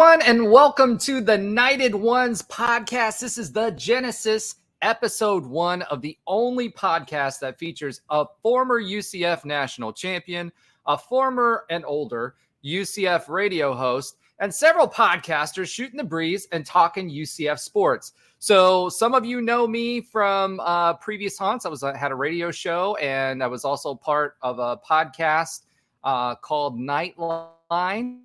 everyone, and welcome to the Knighted Ones podcast. This is the Genesis, episode 1 of the only podcast that features a former UCF national champion, a former and older UCF radio host, and several podcasters shooting the breeze and talking UCF sports. So some of you know me from previous haunts. I had a radio show, and I was also part of a podcast called Nightline.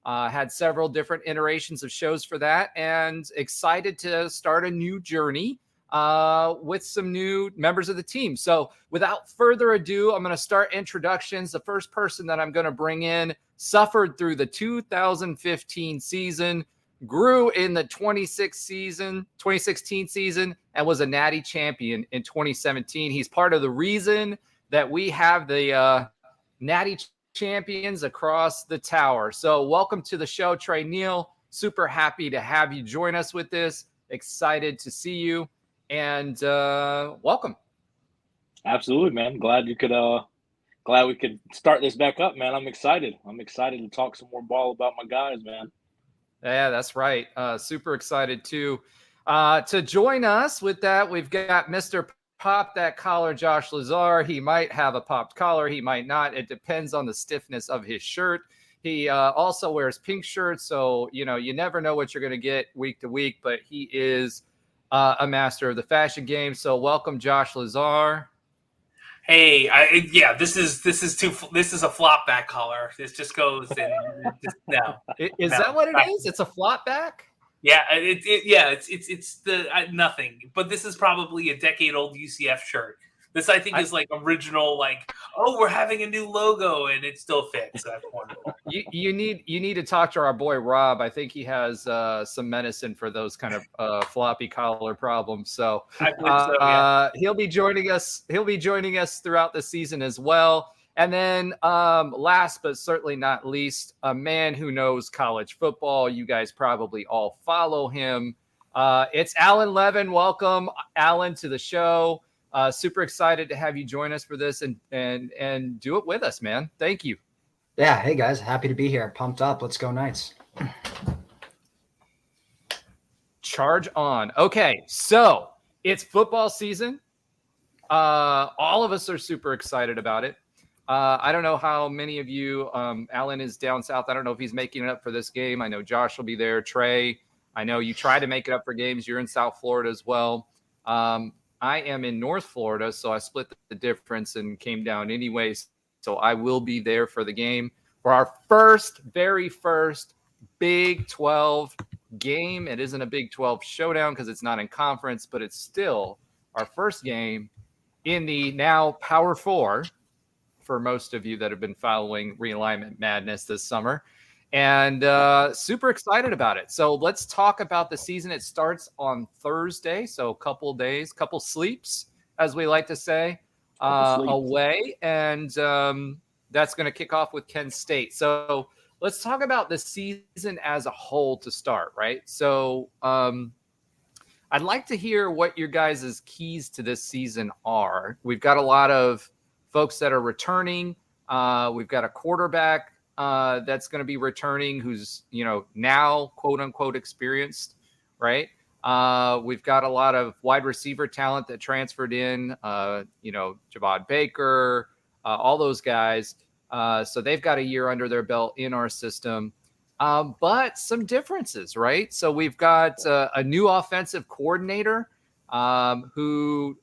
Had several different iterations of shows for that, and excited to start a new journey with some new members of the team. So without further ado, I'm going to start introductions. The first person that I'm going to bring in suffered through the 2015 season, grew in the 2016 season, and was a natty champion in 2017. He's part of the reason that we have the natty champions across the tower. So welcome to the show, Trey Neal. Super happy to have you join us with this. Excited to see you, and welcome. Absolutely, man. Glad we could start this back up, man. I'm excited to talk some more ball about my guys, man. Yeah, that's right. Super excited too. To join us with that, we've got Mr. Pop That Collar, Josh Lazar. He might have a popped collar, he might not. It depends on the stiffness of his shirt. He also wears pink shirts, so you never know what you're going to get week to week. But he is a master of the fashion game. So welcome, Josh Lazar. Hey, this is a flop back collar. This just goes in. No, Is that what it is? It's a flop back. Yeah, it's the nothing. But this is probably a decade-old UCF shirt. This I think is like original. Like, oh, we're having a new logo, and it still fits. So that's wonderful. You need to talk to our boy Rob. I think he has some medicine for those kind of floppy collar problems. So, I believe so, yeah. He'll be joining us. He'll be joining us throughout the season as well. And then last but certainly not least, a man who knows college football. You guys probably all follow him. It's Alan Levin. Welcome, Alan, to the show. Super excited to have you join us for this and do it with us, man. Thank you. Yeah. Hey, guys. Happy to be here. Pumped up. Let's go Knights. Charge on. Okay, so it's football season. All of us are super excited about it. I don't know how many of you, Alan is down south. I don't know if he's making it up for this game. I know Josh will be there. Trey, I know you try to make it up for games. You're in South Florida as well. I am in North Florida, so I split the difference and came down anyways. So I will be there for the game for our very first Big 12 game. It isn't a Big 12 showdown because it's not in conference, but it's still our first game in the now Power 4 for most of you that have been following realignment madness this summer, and super excited about it. So let's talk about the season. It starts on Thursday, so a couple days, couple sleeps, as we like to say, away, and that's going to kick off with Kent State. So let's talk about the season as a whole to start, right? So I'd like to hear what your guys' keys to this season are. We've got a lot of folks that are returning. We've got a quarterback that's going to be returning who's, now quote unquote experienced, right? We've got a lot of wide receiver talent that transferred in, Javad Baker, all those guys. So they've got a year under their belt in our system, but some differences, right? So we've got a new offensive coordinator who,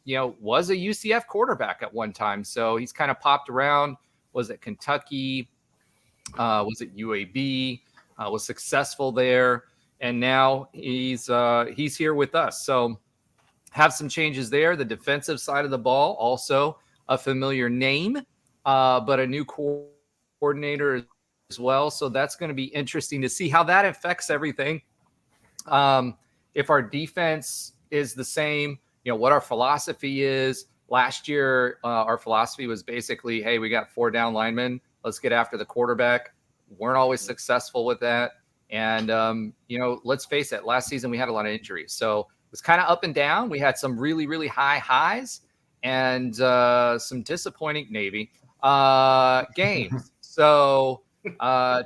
was a UCF quarterback at one time. So he's kind of popped around. Was at Kentucky, was at UAB, was successful there. And now he's here with us. So have some changes there. The defensive side of the ball, also a familiar name, but a new coordinator as well. So that's going to be interesting to see how that affects everything. If our defense is the same, what our philosophy is. Last year, our philosophy was basically, hey, we got 4 down linemen. Let's get after the quarterback. Weren't always successful with that. And, let's face it, last season we had a lot of injuries. So it was kind of up and down. We had some really, really high highs and some disappointing Navy games. So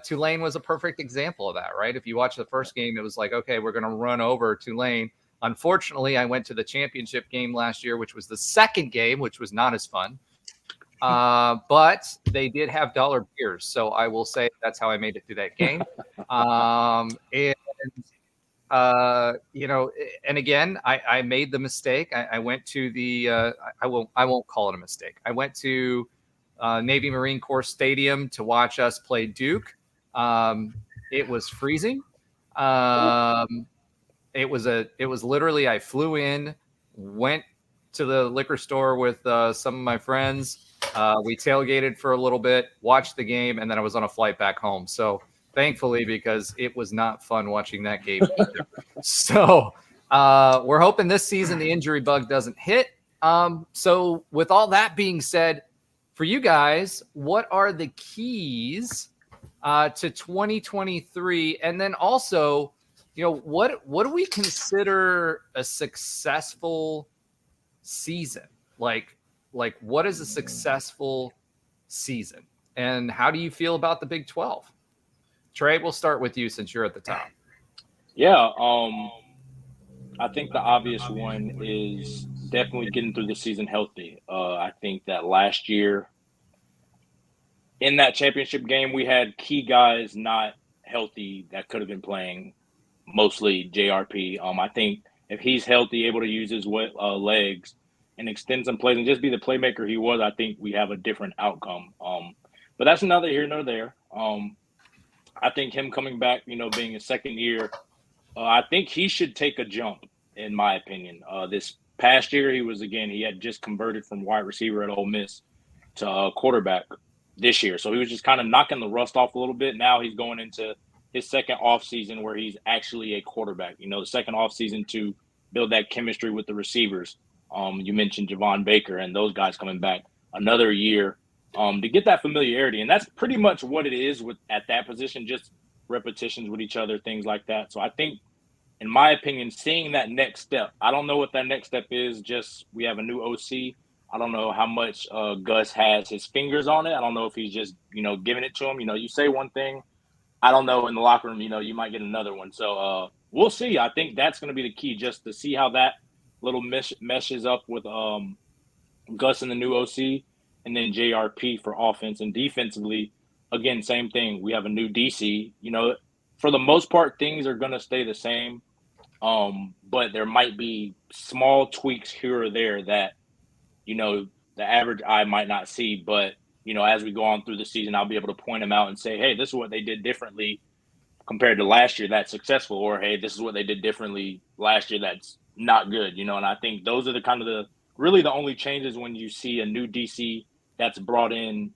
Tulane was a perfect example of that, right? If you watch the first game, it was like, okay, we're going to run over Tulane. Unfortunately, I went to the championship game last year, which was the second game, which was not as fun. But they did have dollar beers, so I will say that's how I made it through that game. And again, I made the mistake. I went to the I won't call it a mistake. I went to Navy Marine Corps Stadium to watch us play Duke. It was freezing. It was literally, I flew in, went to the liquor store with some of my friends. We tailgated for a little bit, watched the game, and then I was on a flight back home. So thankfully, because it was not fun watching that game either. So we're hoping this season the injury bug doesn't hit. So with all that being said, for you guys, what are the keys to 2023? And then also, what do we consider a successful season? Like what is a successful season? And how do you feel about the Big 12? Trey, we'll start with you since you're at the top. Yeah, I think the obvious one is definitely getting through the season healthy. I think that last year in that championship game, we had key guys not healthy that could have been playing, mostly JRP. I think if he's healthy, able to use his legs and extend some plays and just be the playmaker he was, I think we have a different outcome. But that's neither here nor there. I think him coming back, being his second year, I think he should take a jump, in my opinion. This past year, he had just converted from wide receiver at Ole Miss to quarterback this year. So he was just kind of knocking the rust off a little bit. Now he's going into his second off season where he's actually a quarterback, the second off season to build that chemistry with the receivers. You mentioned Javon Baker and those guys coming back another year to get that familiarity. And that's pretty much what it is at that position, just repetitions with each other, things like that. So I think, in my opinion, seeing that next step, I don't know what that next step is. Just we have a new OC. I don't know how much Gus has his fingers on it. I don't know if he's just, giving it to him. You say one thing, I don't know, in the locker room, you might get another one. So we'll see. I think that's going to be the key, just to see how that little meshes up with Gus and the new OC, and then JRP for offense and defensively. Again, same thing. We have a new DC. For the most part, things are going to stay the same. But there might be small tweaks here or there that, the average eye might not see. But, as we go on through the season, I'll be able to point them out and say, hey, this is what they did differently compared to last year that's successful. Or, hey, this is what they did differently last year that's not good, And I think those are the only changes when you see a new DC that's brought in,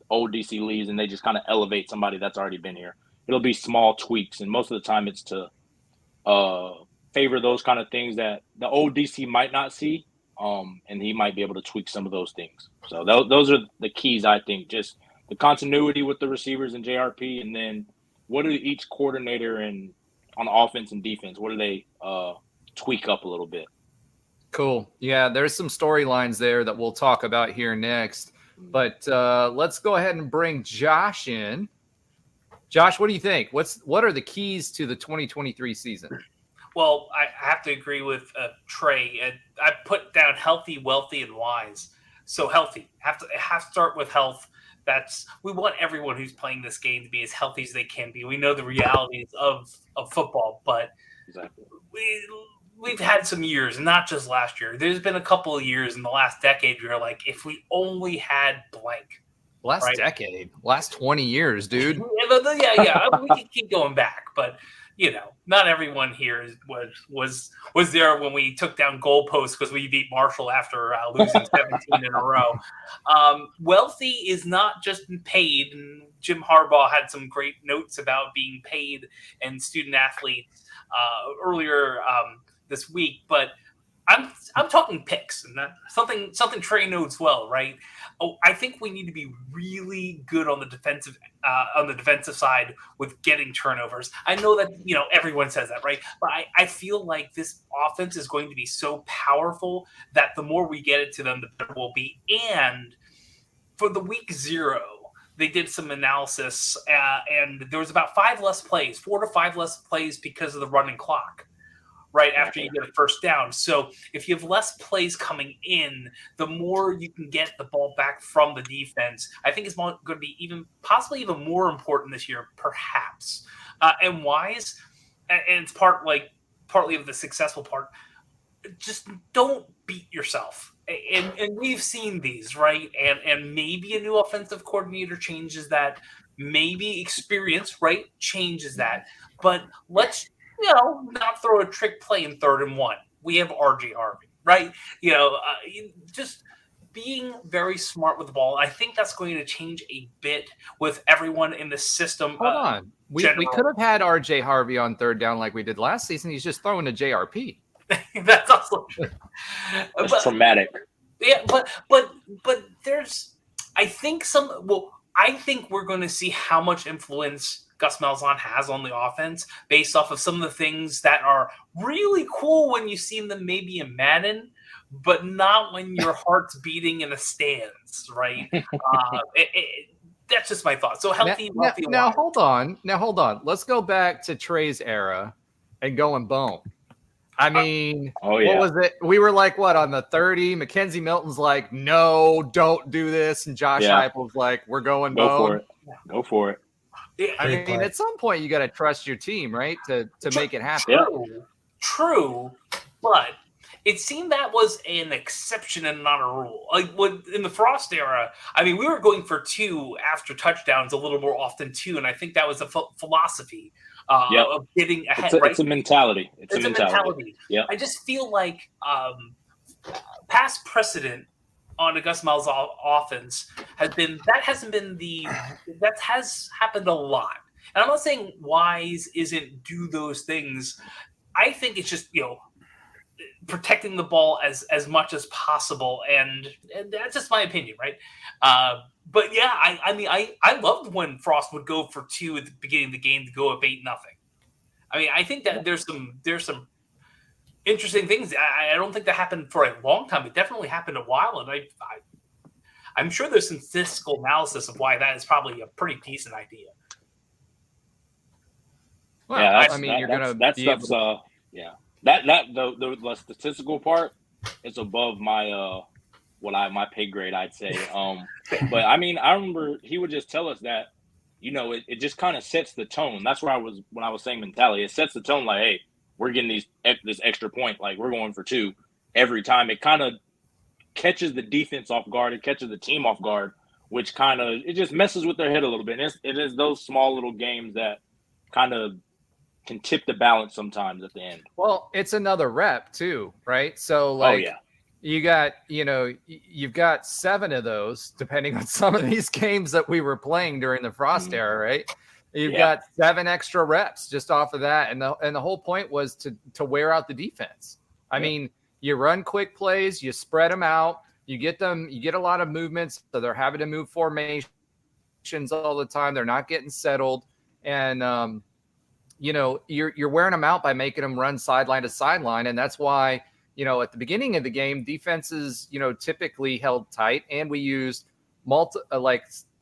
old DC leaves and they just kind of elevate somebody that's already been here. It'll be small tweaks. And most of the time it's to favor those kind of things that the old DC might not see, and he might be able to tweak some of those things. So those are the keys, I think, just the continuity with the receivers and JRP, and then what do each coordinator and on offense and defense, what do they tweak up a little bit? Cool. Yeah, there's some storylines there that we'll talk about here next. But let's go ahead and bring Josh in. Josh, what do you think? What are the keys to the 2023 season? Well, I have to agree with Trey. I put down healthy, wealthy, and wise. So healthy. Have to start with health. We want everyone who's playing this game to be as healthy as they can be. We know the realities of football, but exactly. We've had some years, not just last year. There's been a couple of years in the last decade where, like, if we only had blank. Decade, last 20 years, dude. Yeah. We can keep going back, but not everyone here was there when we took down goalposts because we beat Marshall after losing 17 in a row. Wealthy is not just paid, and Jim Harbaugh had some great notes about being paid and student athletes earlier this week, but I'm talking picks, and that's something Trey knows well, right? I think we need to be really good on the defensive side with getting turnovers. I know that everyone says that, right? But I feel like this offense is going to be so powerful that the more we get it to them, the better we'll be. And for the week 0, they did some analysis, and there was about 4 to 5 less plays because of the running clock. Right after you get a first down. So if you have less plays coming in, the more you can get the ball back from the defense. I think it's going to be possibly even more important this year, perhaps. And wise, and it's partly of the successful part. Just don't beat yourself. And we've seen these, right? And maybe a new offensive coordinator changes that. Maybe experience, right, changes that. But let's not throw a trick play in 3rd and 1. We have RJ Harvey, right? Just being very smart with the ball. I think that's going to change a bit with everyone in the system. Hold on. We could have had RJ Harvey on 3rd down like we did last season. He's just throwing to JRP. That's also true. That's traumatic. Yeah, but there's, I think we're going to see how much influence Gus Malzahn has on the offense based off of some of the things that are really cool when you see them maybe in Madden, but not when your heart's beating in the stands, right? That's just my thought. So healthy. Now hold on. Let's go back to Trey's era and going boom. I mean, what was it? We were like, what, on the 30? Mackenzie Milton's like, no, don't do this. And Josh Heupel's like, we're going bone. Go for it. I mean, at some point, you got to trust your team, right, to make it happen. True, but it seemed that was an exception and not a rule. Like in the Frost era, I mean, we were going for 2 after touchdowns a little more often too, and I think that was a philosophy of getting ahead. It's a mentality. It's a mentality. Yeah. I just feel like past precedent on a Gus Malzahn offense that has happened a lot. And I'm not saying Wise isn't do those things. I think it's just, protecting the ball as much as possible. And that's just my opinion, right? But yeah, I loved when Frost would go for 2 at the beginning of the game to go up 8-0. I mean, I think that there's some interesting things. I don't think that happened for a long time. It definitely happened a while, and I'm sure there's some statistical analysis of why that is probably a pretty decent idea. Well, yeah, the statistical part is above my my pay grade, I'd say. But I mean, I remember he would just tell us that, it just kind of sets the tone. That's where when I was saying mentality, it sets the tone like, hey, we're getting this extra point, like we're going for 2 every time. It kind of catches the defense off guard. It catches the team off guard, which it just messes with their head a little bit. And it is those small little games that kind of can tip the balance sometimes at the end. Well, it's another rep too, right? So you got, you've got 7 of those, depending on some of these games that we were playing during the Frost era, right? You've got 7 extra reps just off of that. And the whole point was to wear out the defense. I mean, you run quick plays, you spread them out, you get a lot of movements. So they're having to move formations all the time. They're not getting settled. And, you're wearing them out by making them run sideline to sideline. And that's why, at the beginning of the game, defenses, typically held tight, and we used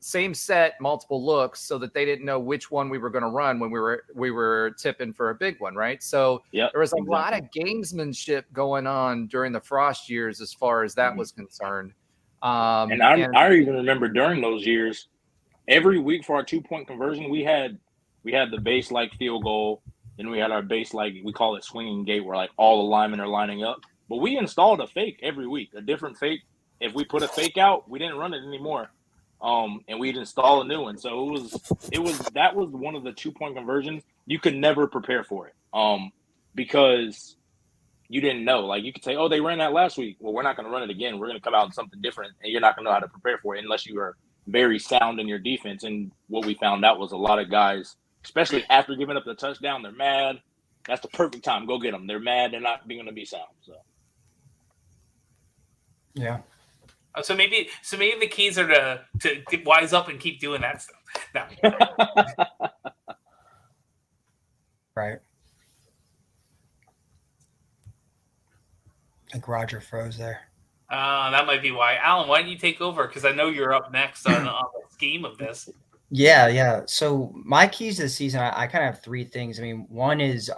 same set, multiple looks, so that they didn't know which one we were going to run when we were tipping for a big one, right? So there was a lot of gamesmanship going on during the Frost years as far as that was concerned. I even remember during those years, every week for our 2-point conversion, we had the base field goal, and we had our base we call it swinging gate, where all the linemen are lining up. But we installed a fake every week, a different fake. If we put a fake out, we didn't run it anymore. And we'd install a new one. So that was one of the 2-point conversions. You could never prepare for it. Because you didn't know. You could say, oh, they ran that last week. Well, we're not going to run it again. We're going to come out with something different, and you're not going to know how to prepare for it unless you are very sound in your defense. And what we found out was a lot of guys, especially after giving up the touchdown, they're mad. That's the perfect time. Go get them. They're mad. They're not going to be sound. So, yeah. So maybe the keys are to get wise up and keep doing that stuff. No. Right. I think Roger froze there. That might be why. Alan, why don't you take over? Because I know you're up next on the scheme of this. Yeah. So my keys to the season, I kind of have three things. I mean, one is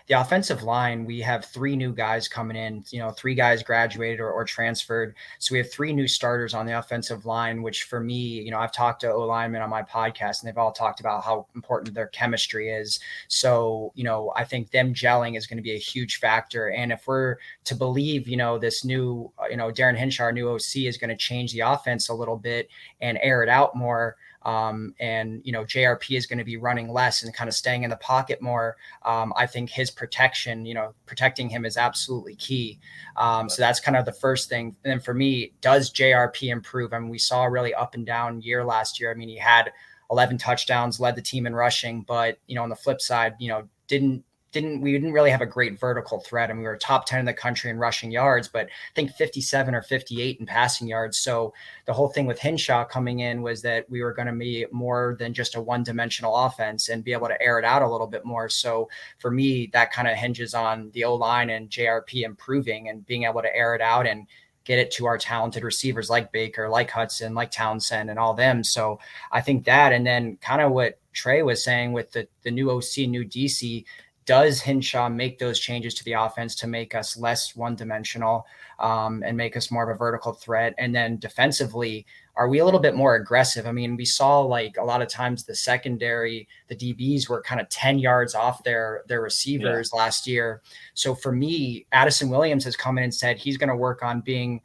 the offensive line. We have three new guys coming in. Three guys graduated or transferred. So we have three new starters on the offensive line, which for me, I've talked to O-linemen on my podcast, and they've all talked about how important their chemistry is. So, I think them gelling is going to be a huge factor. And if we're to believe, this new, Darren Hinshaw, our new OC, is going to change the offense a little bit and air it out more. And JRP is going to be running less and kind of staying in the pocket more. I think his protection, protecting him is absolutely key. So that's kind of the first thing. And then for me, does JRP improve? I mean, we saw a really up and down year last year. I mean, he had 11 touchdowns, led the team in rushing, but on the flip side, we didn't really have a great vertical threat. And we were top 10 in the country in rushing yards, but I think 57 or 58 in passing yards. So the whole thing with Hinshaw coming in was that we were going to be more than just a one-dimensional offense and be able to air it out a little bit more. So for me, that kind of hinges on the O-line and JRP improving and being able to air it out and get it to our talented receivers like Baker, like Hudson, like Townsend, and all them. So I think that, and then kind of what Trey was saying with the new OC, new DC, does Hinshaw make those changes to the offense to make us less one-dimensional and make us more of a vertical threat? And then defensively, are we a little bit more aggressive? I mean, we saw like a lot of times the secondary, the DBs were kind of 10 yards off their receivers last year. So for me, Addison Williams has come in and said he's going to work on being,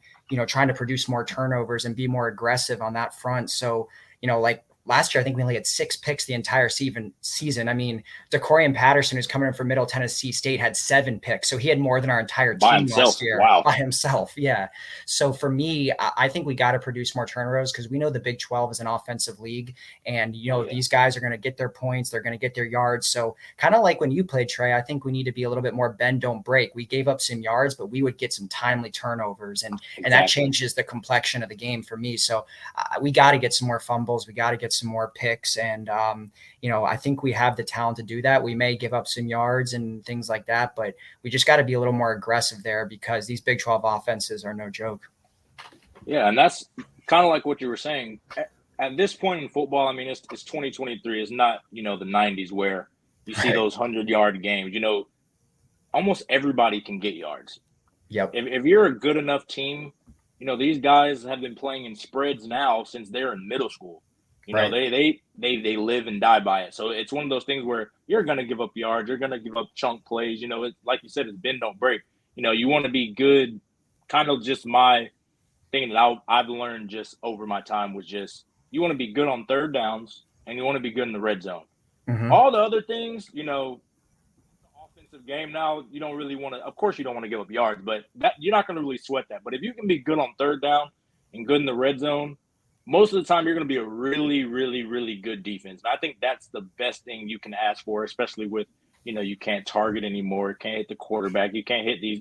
trying to produce more turnovers and be more aggressive on that front. So, like last year, I think we only had 6 picks the entire season. I mean, DeCorian Patterson, who's coming in from Middle Tennessee State, had 7 picks. So he had more than our entire team last year. Wow. By himself. Yeah. So for me, I think we got to produce more turnovers because we know the Big 12 is an offensive league. And, these guys are going to get their points. They're going to get their yards. So kind of like when you played, Trey, I think we need to be a little bit more bend, don't break. We gave up some yards, but we would get some timely turnovers. And that changes the complexion of the game for me. So we got to get some more fumbles. We got to get some more picks. And, I think we have the talent to do that. We may give up some yards and things like that, but we just got to be a little more aggressive there because these Big 12 offenses are no joke. Yeah, and that's kind of like what you were saying. At this point in football, I mean, it's 2023. It's not, the 90s where you see those 100-yard games. Almost everybody can get yards. Yep. If you're a good enough team, these guys have been playing in spreads now since they're in middle school. They live and die by it. So it's one of those things where you're going to give up yards. You're going to give up chunk plays. It's, like you said, it's bend, don't break. You want to be good. Kind of just my thing that I've learned just over my time was just you want to be good on third downs and you want to be good in the red zone. Mm-hmm. All the other things, the offensive game now, you don't really want to – of course you don't want to give up yards, but that you're not going to really sweat that. But if you can be good on third down and good in the red zone, most of the time you're going to be a really, really, really good defense. And I think that's the best thing you can ask for, especially with, you can't target anymore, can't hit the quarterback, you can't hit these.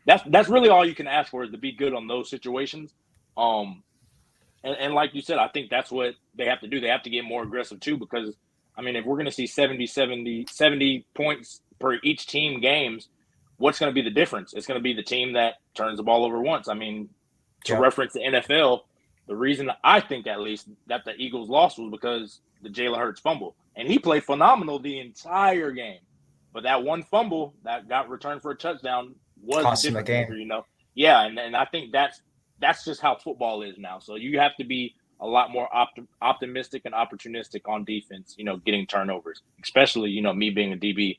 That's really all you can ask for is to be good on those situations. And like you said, I think that's what they have to do. They have to get more aggressive too because, I mean, if we're going to see 70 points per each team games, what's going to be the difference? It's going to be the team that turns the ball over once. I mean, to reference the NFL, the reason I think at least that the Eagles lost was because the Jalen Hurts fumble. And he played phenomenal the entire game. But that one fumble that got returned for a touchdown was cost the him difference. the game. Yeah, and I think that's just how football is now. So you have to be a lot more optimistic and opportunistic on defense, getting turnovers. Especially, me being a DB,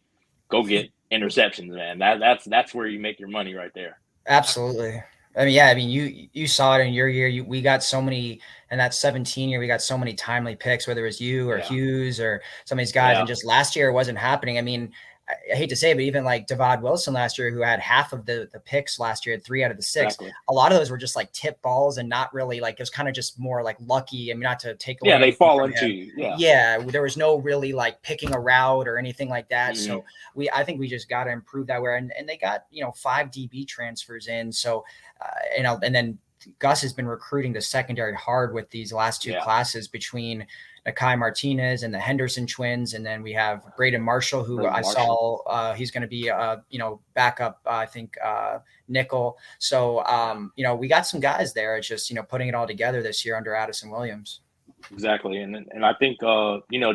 go get interceptions, man. That's where you make your money right there. Absolutely. I mean, you saw it in your year. We got so many in that 17 year. We got so many timely picks, whether it was you or Hughes or some of these guys. And just last year it wasn't happening. I mean, I hate to say it, but even like Devad Wilson last year, who had half of the picks last year, had 3 out of the 6. Exactly. A lot of those were just like tip balls and not really like, it was kind of just more like lucky. I mean, not to take away. Yeah, they fall into you. Yeah. There was no really like picking a route or anything like that. Mm-hmm. So I think we just got to improve that and they got, 5 DB transfers in. So, and then Gus has been recruiting the secondary hard with these last two classes between Nakai Martinez and the Henderson twins. And then we have Braden Marshall, who saw he's going to be, backup, I think, nickel. So, we got some guys there. It's just, putting it all together this year under Addison Williams. Exactly. And I think,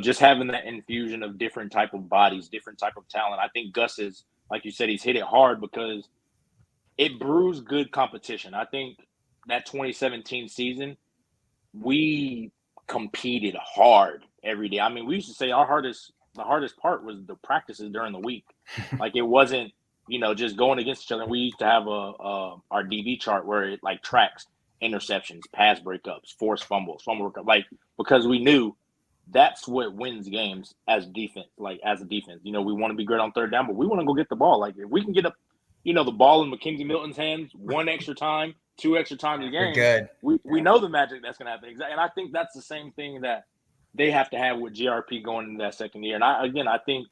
just having that infusion of different type of bodies, different type of talent, I think Gus is, like you said, he's hit it hard because it brews good competition. I think that 2017 season, we competed hard every day. I mean, we used to say the hardest part was the practices during the week. Like it wasn't, just going against each other. We used to have our DB chart where it like tracks interceptions, pass breakups, forced fumbles, fumble recovery, because we knew that's what wins games as defense. Like as a defense, we want to be great on third down, but we want to go get the ball. Like if we can get the ball in Mackenzie Milton's hands, 1 extra time, 2 extra times a game, good. We know the magic that's going to happen. Exactly, and I think that's the same thing that they have to have with GRP going into that second year. And I think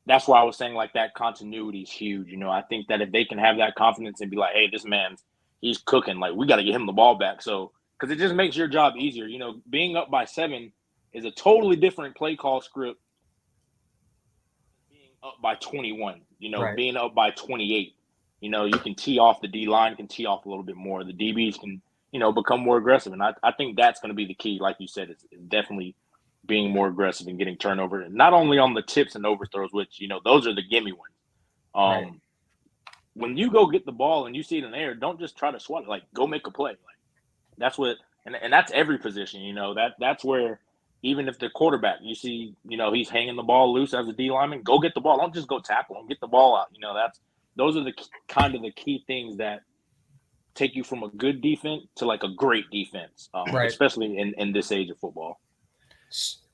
that's why I was saying like that continuity is huge. I think that if they can have that confidence and be like, hey, this man's he's cooking. Like we got to get him the ball back. So because it just makes your job easier. Being up by 7 is a totally different play call script. Being up by 21, right. Being up by 28, you can tee off, the D line can tee off a little bit more. The DBs can, become more aggressive. And I think that's going to be the key. Like you said, it's definitely being more aggressive and getting turnover. And not only on the tips and overthrows, which, those are the gimme ones. Right. When you go get the ball and you see it in the air, don't just try to swat it. Like, go make a play. Like, that's what – and that's every position, That's where even if the quarterback, you see, he's hanging the ball loose as a D lineman, go get the ball. Don't just go tackle him. Get the ball out. Those are the kind of the key things that take you from a good defense to, like, a great defense, right. especially in this age of football.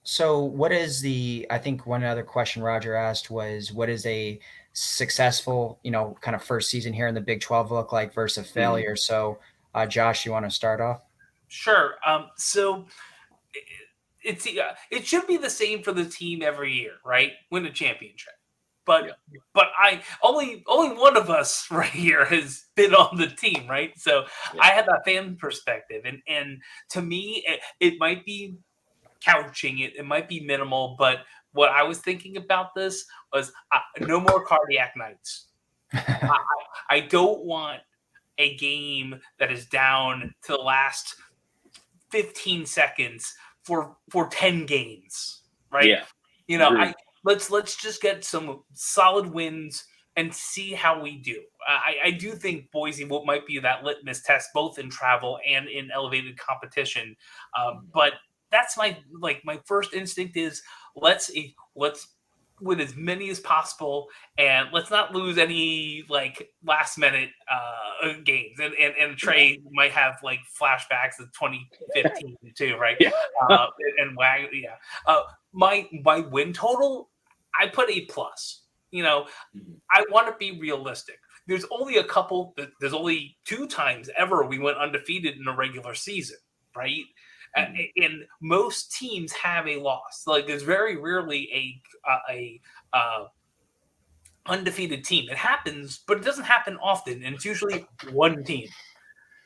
So what is I think one other question Roger asked was, what is a successful, kind of first season here in the Big 12 look like versus a failure? So, Josh, you want to start off? Sure. So it should be the same for the team every year, right? Win a championship. But I only one of us right here has been on the team, right? So I have that fan perspective, and to me, it might be couching, it might be minimal, but what I was thinking about this was no more cardiac nights. I don't want a game that is down to the last 15 seconds for 10 games, right? Yeah. Let's just get some solid wins and see how we do. I do think Boise might be that litmus test, both in travel and in elevated competition. But that's my first instinct is let's win as many as possible, and let's not lose any like last minute games. And Trey might have like flashbacks of 2015 too, right? Yeah. My win total, I put A+. I want to be realistic. There's only there's only 2 times ever we went undefeated in a regular season, right? And most teams have a loss. Like there's very rarely a undefeated team. It happens, but it doesn't happen often, and it's usually one team.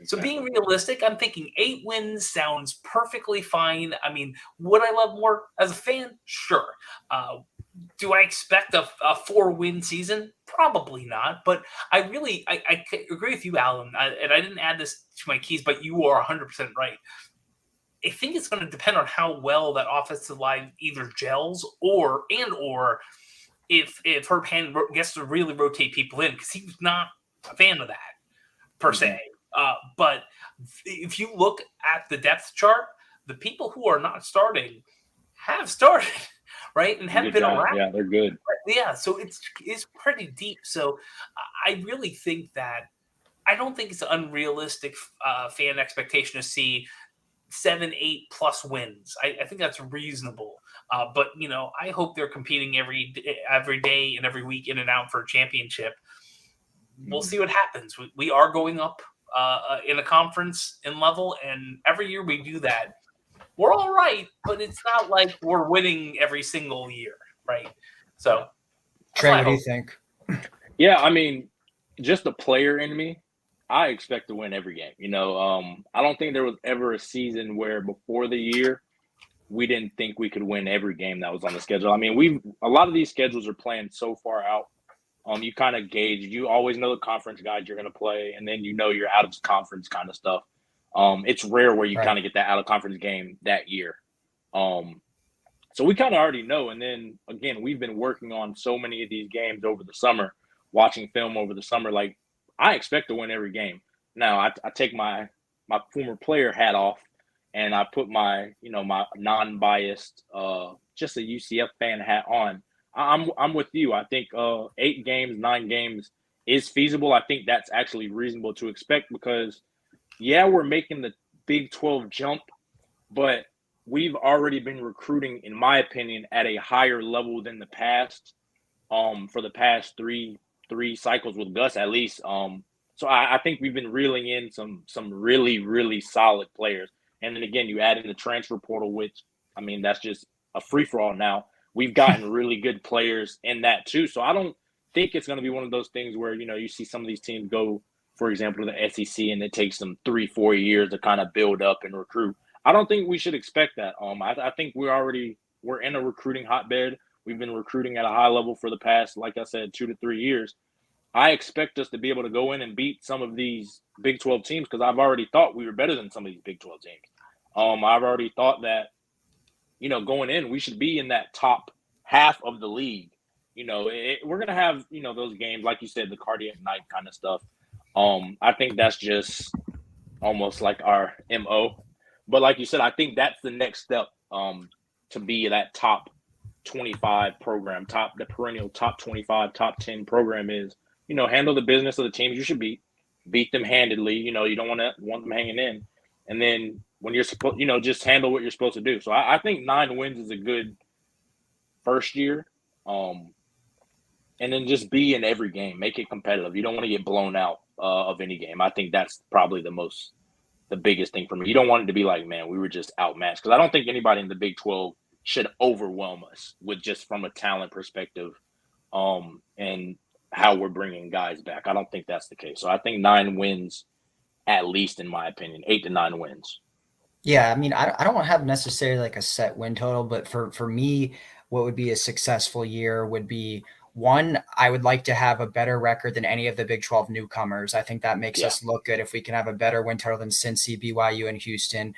So being realistic, I'm thinking 8 wins sounds perfectly fine. I mean, would I love more as a fan? Sure. Do I expect a 4-win season? Probably not. But I agree with you, Alan. And I didn't add this to my keys, but you are 100% right. I think it's going to depend on how well that offensive line either gels or if Herb Hand gets to really rotate people in, because he was not a fan of that per se. But if you look at the depth chart, the people who are not starting have started, right? And have been around. Yeah, they're good. Yeah, so it's pretty deep. So I really think that I don't think it's an unrealistic fan expectation to see 7-8+ wins. I think that's reasonable. But I hope they're competing every day and every week in and out for a championship. We'll see what happens. We are going up in a conference in level, and every year we do that. We're all right, but it's not like we're winning every single year, right? So, Trey, what do you think? Yeah, I mean, just the player in me, I expect to win every game. I don't think there was ever a season where before the year we didn't think we could win every game that was on the schedule. I mean, a lot of these schedules are planned so far out. You kind of gauge. You always know the conference guys you're going to play, and then you're out of conference kind of stuff. It's rare where you Right. kind of get that out of conference game that year. So we kind of already know. And then again, we've been working on so many of these games over the summer, watching film over the summer. Like, I expect to win every game. Now I take my former player hat off, and I put my my non-biased just a UCF fan hat on. I'm with you. I think 8 games, 9 games is feasible. I think that's actually reasonable to expect because we're making the Big 12 jump, but we've already been recruiting, in my opinion, at a higher level than the past. For the past three cycles with Gus at least. So I think we've been reeling in some really, really solid players. And then again, you add in the transfer portal, which, I mean, that's just a free-for-all now. We've gotten really good players in that too. So I don't think it's going to be one of those things where, you see some of these teams go, for example, to the SEC, and it takes them 3-4 years to kind of build up and recruit. I don't think we should expect that. I think we're in a recruiting hotbed. We've been recruiting at a high level for the past, like I said, 2 to 3 years. I expect us to be able to go in and beat some of these Big 12 teams because I've already thought we were better than some of these Big 12 teams. I've already thought that, going in, we should be in that top half of the league. We're going to have, those games, like you said, the cardiac night kind of stuff. I think that's just almost like our MO. But like you said, I think that's the next step to be that top 25 program, the perennial top 25, top 10 program is, handle the business of the teams you should beat them handedly. You don't want them hanging in. And then when you're supposed, just handle what you're supposed to do. So I think 9 wins is a good first year. And then just be in every game, make it competitive. You don't want to get blown out of any game. I think that's probably the biggest thing for me. You don't want it to be like, man, we were just outmatched. Because I don't think anybody in the Big 12 should overwhelm us with just from a talent perspective and how we're bringing guys back. I don't think that's the case. So I think 9 wins, at least in my opinion, 8 to 9 wins. Yeah, I mean, I don't have necessarily like a set win total, but for me, what would be a successful year would be one, I would like to have a better record than any of the Big 12 newcomers. I think that makes us look good if we can have a better win total than Cincy, BYU, and Houston.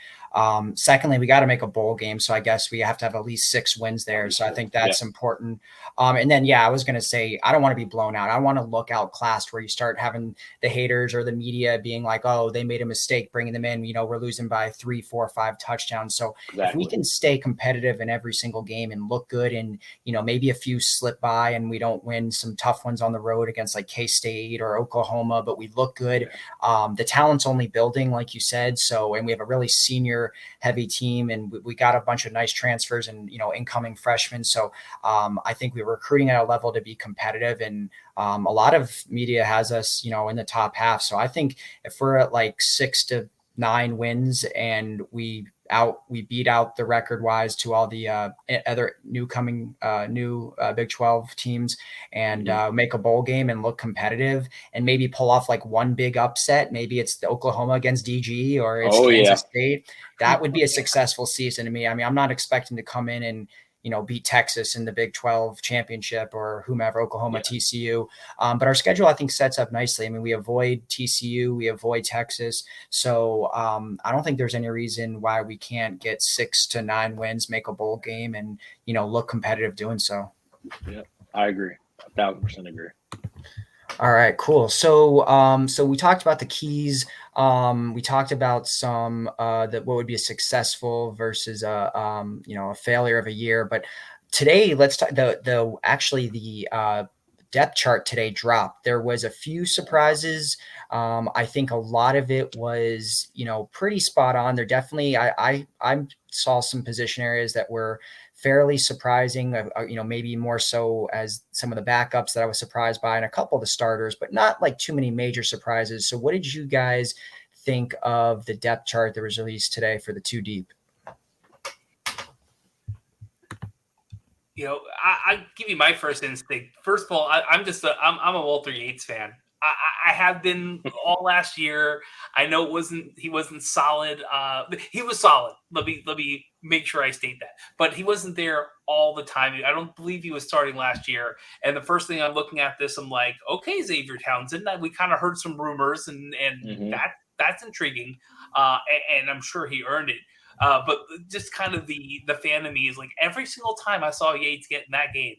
Secondly, we got to make a bowl game, so I guess we have to have at least 6 wins there. So I think that's important. And then, I was going to say, I don't want to be blown out. I want to look outclassed where you start having the haters or the media being like, oh, they made a mistake bringing them in. We're losing by 3, 4, 5 touchdowns. So if we can stay competitive in every single game and look good and, maybe a few slip by and we don't win some tough ones on the road against like K-State or Oklahoma, but we look good. The talent's only building, like you said. So, and we have a really senior heavy team and we got a bunch of nice transfers and, incoming freshmen. So I think we're recruiting at a level to be competitive and a lot of media has us, in the top half. So I think if we're at like 6 to 9 wins and we beat out the record wise to all the other new Big 12 teams and make a bowl game and look competitive and maybe pull off like one big upset. Maybe it's the Oklahoma against DG or it's Kansas State. That would be a successful season to me. I mean, I'm not expecting to come in and, beat Texas in the Big 12 championship or whomever, Oklahoma, TCU. But our schedule, I think, sets up nicely. I mean, we avoid TCU, we avoid Texas. So I don't think there's any reason why we can't get 6 to 9 wins, make a bowl game and, look competitive doing so. Yeah, I agree. 1,000% agree. All right, cool. So, so we talked about the keys. We talked about some that what would be a successful versus a failure of a year. But today, let's talk the depth chart today dropped. There was a few surprises. I think a lot of it was pretty spot on. There definitely I saw some position areas that were fairly surprising, maybe more so as some of the backups that I was surprised by and a couple of the starters, but not like too many major surprises. So what did you guys think of the depth chart that was released today for the 2 deep? I give you my first instinct. First of all, I'm a Walter Yates fan. I have been all last year. I know he wasn't solid. He was solid. Let me make sure I state that. But he wasn't there all the time. I don't believe he was starting last year. And the first thing I'm looking at this, I'm like, okay, Xavier Townsend. We kind of heard some rumors, and that's intriguing. And I'm sure he earned it. But just kind of the fan of me is like every single time I saw Yates get in that game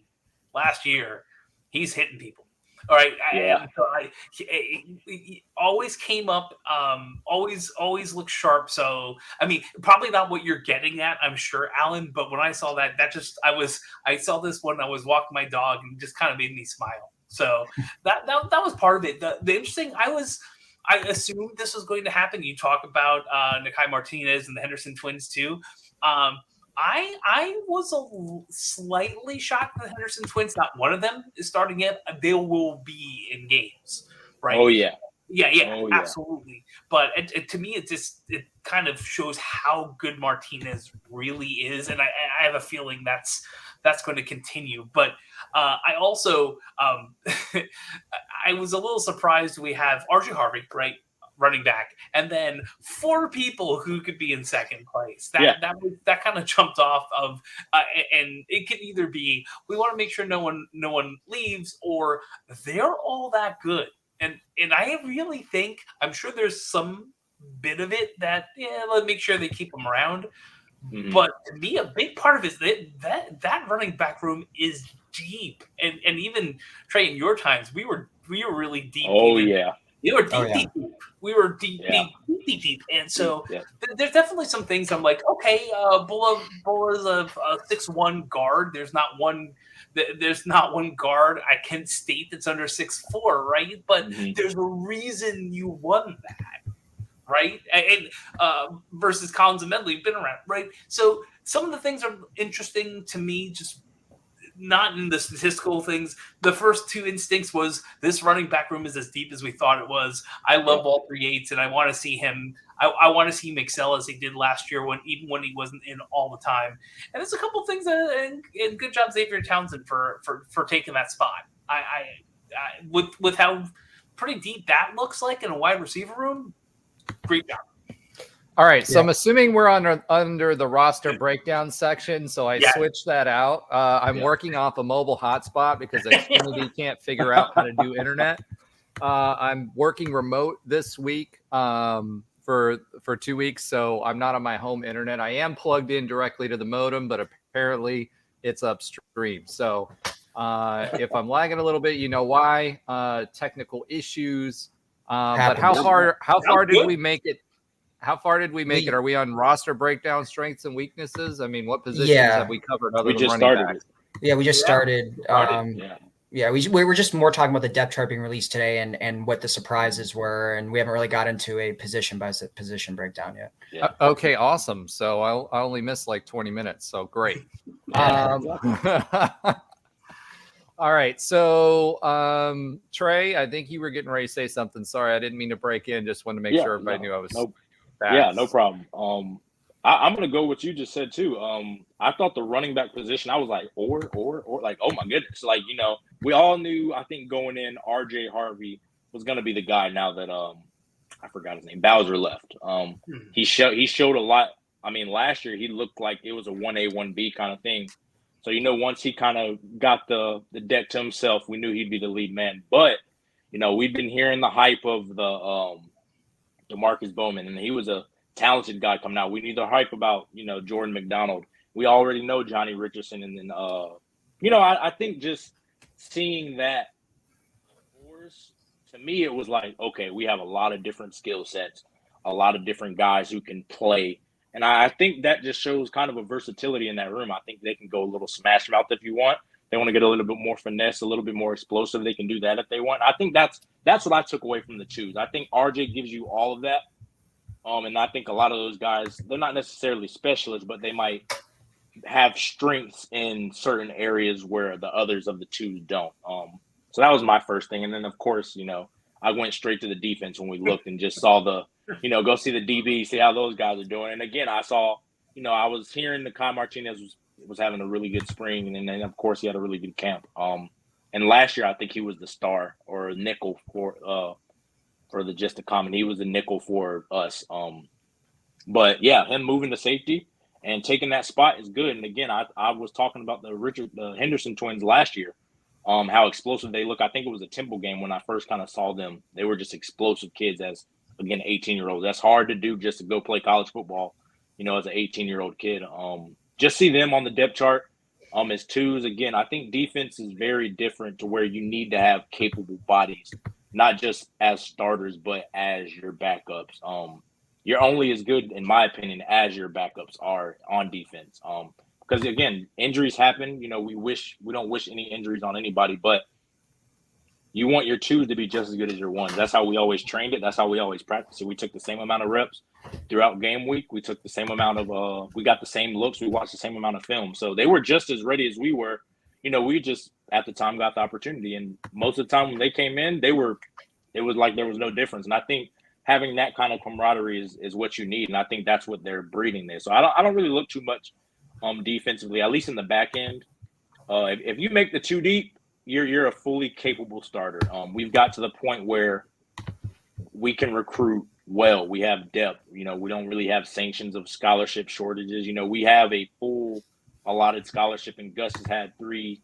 last year, he's hitting people. All right. Yeah. He always came up, always looked sharp. So, I mean, probably not what you're getting at, I'm sure, Alan. But when I saw that I saw this when I was walking my dog and it just kind of made me smile. So that was part of it. The interesting, I assumed this was going to happen. You talk about Nakai Martinez and the Henderson twins too. I was slightly shocked that the Henderson twins, not one of them is starting yet. They will be in games, right? Oh yeah. Absolutely. But to me, it kind of shows how good Martinez really is, and I have a feeling that's going to continue. But I also I was a little surprised we have RJ Harvey, right, running back, and then 4 people who could be in second place. That kind of jumped off of, and it could either be we want to make sure no one leaves, or they're all that good. And I really think, I'm sure there's some bit of it that let's make sure they keep them around. Mm-hmm. But to me, a big part of it is that running back room is deep, and even Trey, in your times, we were really deep. Oh yeah. We were deep. We were deep, and so there's definitely some things I'm like, okay, Bulla's a 6'1" guard. There's not one guard I can state that's under 6'4", right? But there's a reason you won that, right? And versus Collins and Medley have been around, right? So some of the things are interesting to me, just not in the statistical things. The first 2 instincts was this running back room is as deep as we thought it was. I love Walter Yates, and I want to see him. I want to see him excel as he did last year, even when he wasn't in all the time. And there's a couple things and good job Xavier Townsend for taking that spot. I with how pretty deep that looks like in a wide receiver room. Great job. All right, so I'm assuming we're under the roster breakdown section, so I switched that out. I'm working off a mobile hotspot because Xfinity can't figure out how to do internet. I'm working remote this week for 2 weeks, so I'm not on my home internet. I am plugged in directly to the modem, but apparently it's upstream. So if I'm lagging a little bit, you know why. Technical issues. But how far did we make it? How far did we make it? Are we on roster breakdown, strengths and weaknesses? I mean, what positions have we covered other than running back? Yeah, we just started. We were just more talking about the depth chart being released today and what the surprises were, and we haven't really got into a position by position breakdown yet. Yeah. Okay, awesome. So I only missed like 20 minutes, so great. All right, so Trey, I think you were getting ready to say something. Sorry, I didn't mean to break in. Just wanted to make sure everybody knew I was. Yeah, no problem. I'm gonna go what you just said too. I thought the running back position, I was like, or like, oh my goodness, like, you know, we all knew, I think going in, RJ Harvey was gonna be the guy. Now that I forgot his name, Bowser left. He showed a lot. I mean, last year he looked like it was a 1A 1B kind of thing. So, you know, once he kind of got the deck to himself, we knew he'd be the lead man. But, you know, we've been hearing the hype of the Marcus Bowman, and he was a talented guy coming out. We need the hype about, you know, Jordan McDonald. We already know Johnny Richardson. And then, you know, I think just seeing that, to me, it was like, okay, we have a lot of different skill sets, a lot of different guys who can play. And I think that just shows kind of a versatility in that room. I think they can go a little smash mouth if you want. They want to get a little bit more finesse, a little bit more explosive. They can do that if they want. I think that's what I took away from the twos. I think RJ gives you all of that. And I think a lot of those guys, they're not necessarily specialists, but they might have strengths in certain areas where the others of the twos don't. So that was my first thing. And then, of course, you know, I went straight to the defense when we looked and just saw go see the DB, see how those guys are doing. And again, I saw, you know, I was hearing Nakai Martinez was having a really good spring. And then, of course, he had a really good camp. And And last year, I think he was the star or nickel for the Just a Comment. He was the nickel for us. But yeah, him moving to safety and taking that spot is good. And again, I was talking about the Henderson twins last year, how explosive they look. I think it was a Temple game when I first kind of saw them. They were just explosive kids as, again, 18-year-olds. That's hard to do just to go play college football, as an 18-year-old kid. Just see them on the depth chart as twos. Again, I think defense is very different to where you need to have capable bodies, not just as starters, but as your backups. You're only as good, in my opinion, as your backups are on defense. Because again, injuries happen. We don't wish any injuries on anybody, but you want your twos to be just as good as your ones. That's how we always trained it. That's how we always practiced it. We took the same amount of reps throughout game week. We took the same amount of we got the same looks. We watched the same amount of film. So they were just as ready as we were. We just at the time got the opportunity, and most of the time when they came in, it was like there was no difference. And I think having that kind of camaraderie is what you need, and I think that's what they're breeding there. So I don't really look too much defensively, at least in the back end. If you make the two deep, you're a fully capable starter. We've got to the point where we can recruit well. We have depth. We don't really have sanctions of scholarship shortages. We have a full allotted scholarship, and Gus has had 3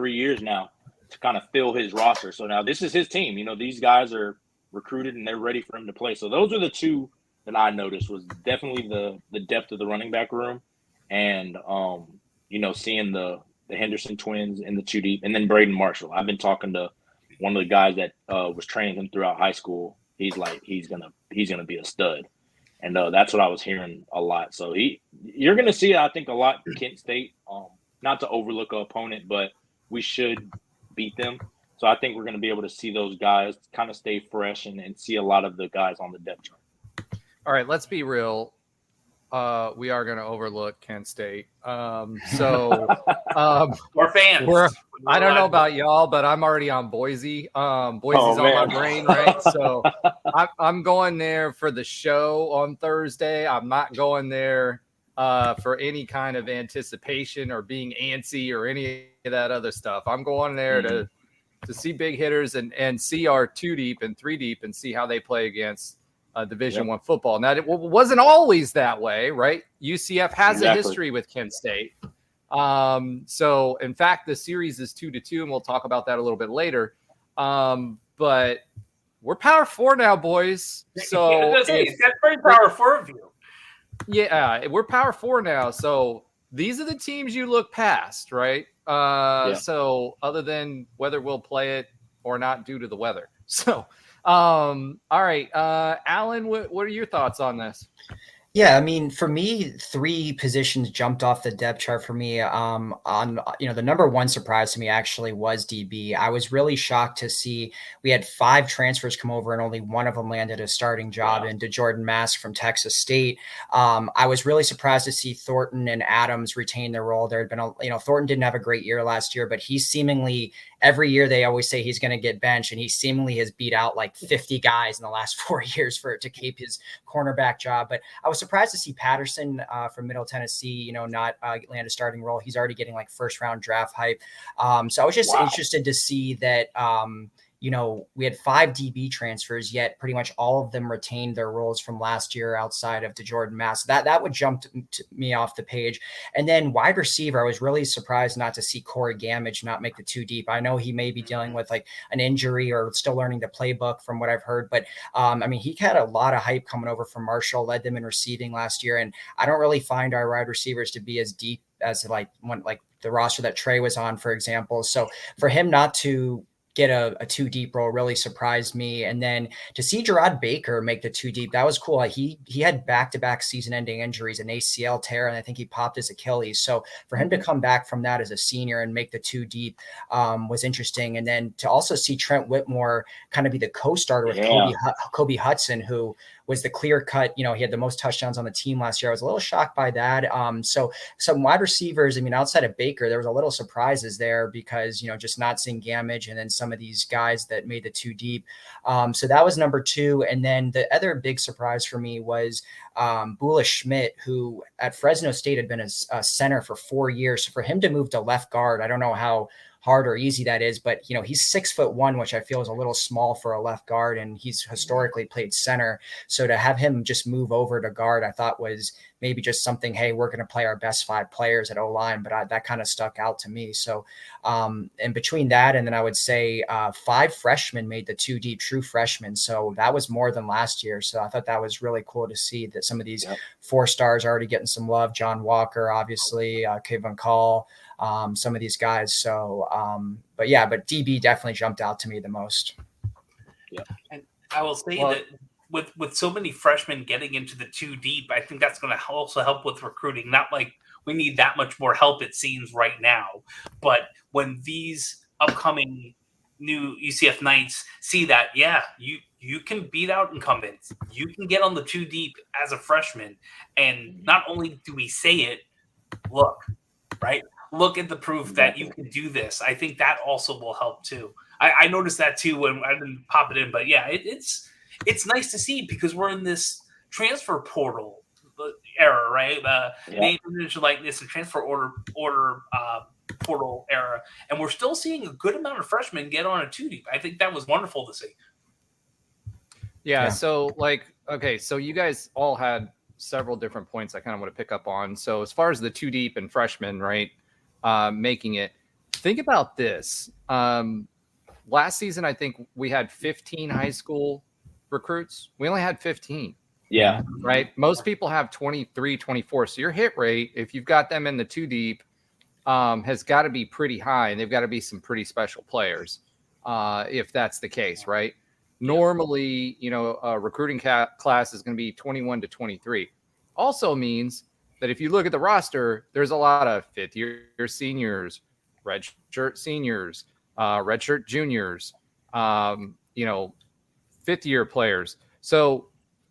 years now to kind of fill his roster. So now this is his team. These guys are recruited and they're ready for him to play. So those are the two that I noticed, was definitely the depth of the running back room, and seeing the Henderson twins in the 2 deep, and then Braden Marshall. I've been talking to one of the guys that was training him throughout high school. He's like he's gonna be a stud, and that's what I was hearing a lot. So you're gonna see, I think, a lot Kent State. Not to overlook an opponent, but we should beat them. So I think we're going to be able to see those guys kind of stay fresh and see a lot of the guys on the depth chart. All right, let's be real. We are going to overlook Kent State. We're fans. I don't know about y'all, but I'm already on Boise. Boise's on my brain, right? So I'm going there for the show on Thursday. I'm not going there for any kind of anticipation or being antsy or any of that other stuff. I'm going there to see big hitters and see our 2 deep and 3 deep and see how they play against Division I football. Now, it wasn't always that way, right? UCF has a history with Kent State. So, in fact, the series is 2-2, and we'll talk about that a little bit later. But we're Power 4 now, boys. So that's very Power 4 of you. Yeah, we're Power 4 now. So these are the teams you look past, right? So other than whether we'll play it or not due to the weather. So, all right. Alan, what are your thoughts on this? Yeah, I mean, for me, 3 positions jumped off the depth chart for me. The number one surprise to me actually was DB. I was really shocked to see we had 5 transfers come over and only one of them landed a starting job in Jordan Mask from Texas State. I was really surprised to see Thornton and Adams retain their role. There had been Thornton didn't have a great year last year, but he's seemingly every year they always say he's going to get benched, and he seemingly has beat out like 50 guys in the last 4 years to keep his cornerback job. But I was surprised to see Patterson from Middle Tennessee, not land a starting role. He's already getting like first round draft hype. So I was just interested to see that, we had 5 DB transfers, yet pretty much all of them retained their roles from last year outside of Jordan Mask. That would jump to me off the page. And then wide receiver, I was really surprised not to see Corey Gamage not make the 2 deep. I know he may be dealing with like an injury or still learning the playbook from what I've heard, but he had a lot of hype coming over from Marshall, led them in receiving last year. And I don't really find our wide receivers to be as deep as like the roster that Trey was on, for example. So for him not to get a 2 deep role really surprised me. And then to see Gerard Baker make the 2 deep, that was cool. He had back-to-back season-ending injuries, an ACL tear, and I think he popped his Achilles. So for him to come back from that as a senior and make the 2 deep was interesting. And then to also see Trent Whitmore kind of be the co-starter with Kobe Hudson, who was the clear cut, he had the most touchdowns on the team last year. I was a little shocked by that. So some wide receivers, outside of Baker, there was a little surprises there because, just not seeing Gamage and then some of these guys that made the 2 deep. So that was number 2. And then the other big surprise for me was Bula Schmidt, who at Fresno State had been a center for 4 years. So for him to move to left guard, I don't know how hard or easy that is. But, he's 6'1", which I feel is a little small for a left guard, and he's historically played center. So to have him just move over to guard, I thought was maybe just something, hey, we're going to play our best 5 players at O-line, but that kind of stuck out to me. So and between that, and then I would say 5 freshmen made the 2 deep, true freshmen. So that was more than last year. So I thought that was really cool to see that some of these 4 stars are already getting some love. John Walker, obviously, Kevin Call, some of these guys. So, but DB definitely jumped out to me the most. Yeah. And I will say that with so many freshmen getting into the 2 deep, I think that's going to also help with recruiting. Not like we need that much more help, it seems, right now. But when these upcoming new UCF Knights see that, you can beat out incumbents. You can get on the 2 deep as a freshman. And not only do we say it, look at the proof that you can do this. I think that also will help too. I noticed that too when I didn't pop it in, but it's nice to see because we're in this transfer portal era, right? Name, image, likeness, and transfer order portal era, and we're still seeing a good amount of freshmen get on a 2 deep. I think that was wonderful to see. Yeah. So so you guys all had several different points I kind of want to pick up on. So as far as the 2 deep and freshmen, right, making it, think about this. Last season, I think we had 15 high school recruits. We only had 15. Yeah. Right. Most people have 23, 24. So your hit rate, if you've got them in the 2 deep, has got to be pretty high, and they've got to be some pretty special players if that's the case, right? Normally, a recruiting class is going to be 21 to 23. Also means that if you look at the roster, there's a lot of 5th-year seniors, redshirt seniors, redshirt juniors, 5th-year players. So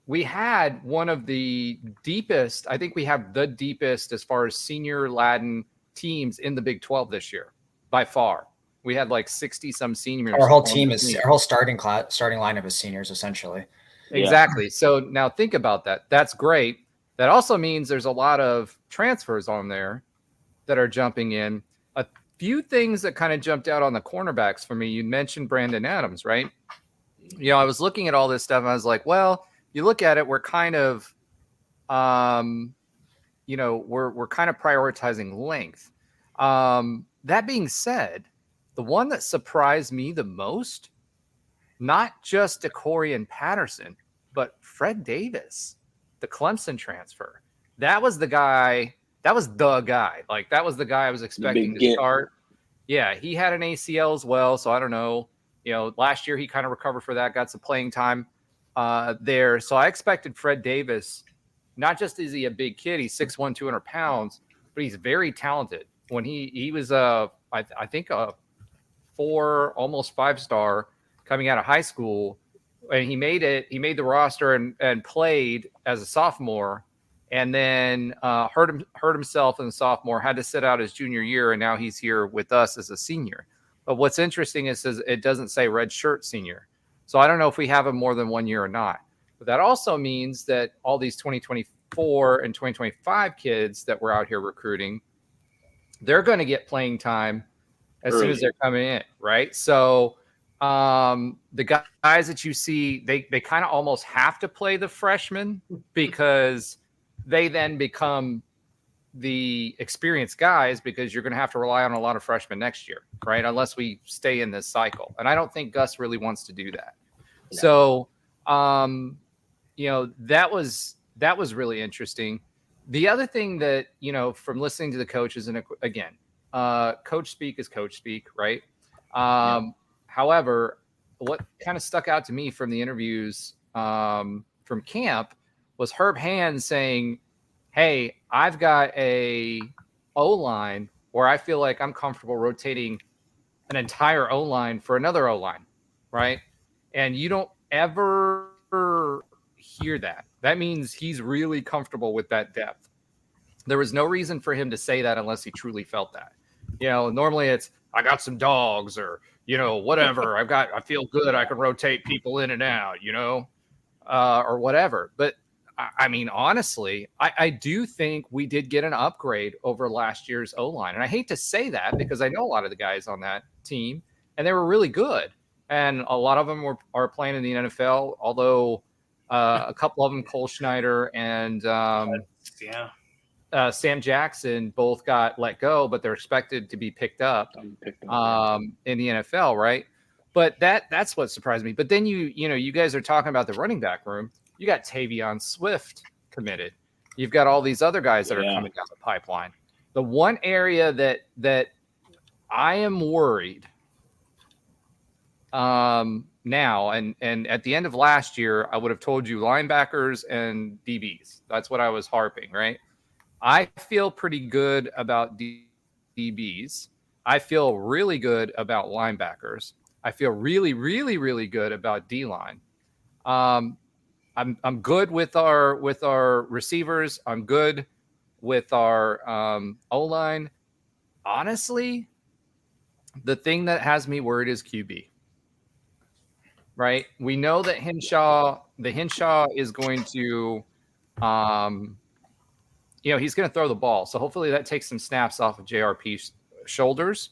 we had one of the deepest, I think we have the deepest as far as senior Latin teams in the Big 12 this year, by far. We had like 60 some seniors. Our whole team is our whole starting lineup is seniors, essentially. Exactly. Yeah. So now think about that. That's great. That also means there's a lot of transfers on there that are jumping in. A few things that kind of jumped out on the cornerbacks for me. You mentioned Brandon Adams, right? I was looking at all this stuff and I was like, well, you look at it, we're kind of, we're kind of prioritizing length. That being said, the one that surprised me the most, not just DeCorian Patterson, but Fred Davis, the Clemson transfer. That was the guy. That was the guy. That was the guy I was expecting to start. Yeah, he had an ACL as well, so I don't know. Last year he kind of recovered for that, got some playing time there. So I expected Fred Davis. Not just is he a big kid, he's 6'1", 200 pounds, but he's very talented. When he was I think a 4, almost 5-star coming out of high school, and he made the roster and played as a sophomore, and then hurt himself in the sophomore, had to sit out his junior year, and now he's here with us as a senior. But what's interesting is it doesn't say red shirt senior. So I don't know if we have him more than 1 year or not. But that also means that all these 2024 and 2025 kids that we're out here recruiting, they're going to get playing time as soon as they're coming in, right? So the guys that you see, they kind of almost have to play the freshmen because they then become the experienced guys, because you're going to have to rely on a lot of freshmen next year, right? Unless we stay in this cycle. And I don't think Gus really wants to do that. No. So, that was really interesting. The other thing that, from listening to the coaches, and again, coach speak is coach speak, right? However, what kind of stuck out to me from the interviews from camp was Herb Hand saying, hey, I've got a O-line where I feel like I'm comfortable rotating an entire O-line for another O-line, right? And you don't ever hear that. That means he's really comfortable with that depth. There was no reason for him to say that unless he truly felt that. Normally it's, I got some dogs, or, whatever. I feel good. I can rotate people in and out, or whatever. But I mean, honestly, I do think we did get an upgrade over last year's O-line. And I hate to say that because I know a lot of the guys on that team, and they were really good. And a lot of them are playing in the NFL, although a couple of them, Cole Schneider and Sam Jackson, both got let go, but they're expected to be picked up in the NFL, right? But that's what surprised me. But then you guys are talking about the running back room. You got Tavion Swift committed. You've got all these other guys that are coming down the pipeline. The one area that I am worried now, and at the end of last year, I would have told you linebackers and DBs. That's what I was harping, right? I feel pretty good about DBs. I feel really good about linebackers. I feel really, really, really good about D-line. I'm good with our receivers. I'm good with our O-line. Honestly, the thing that has me worried is QB. Right? We know that Henshaw is going to he's going to throw the ball. So hopefully that takes some snaps off of JRP's shoulders.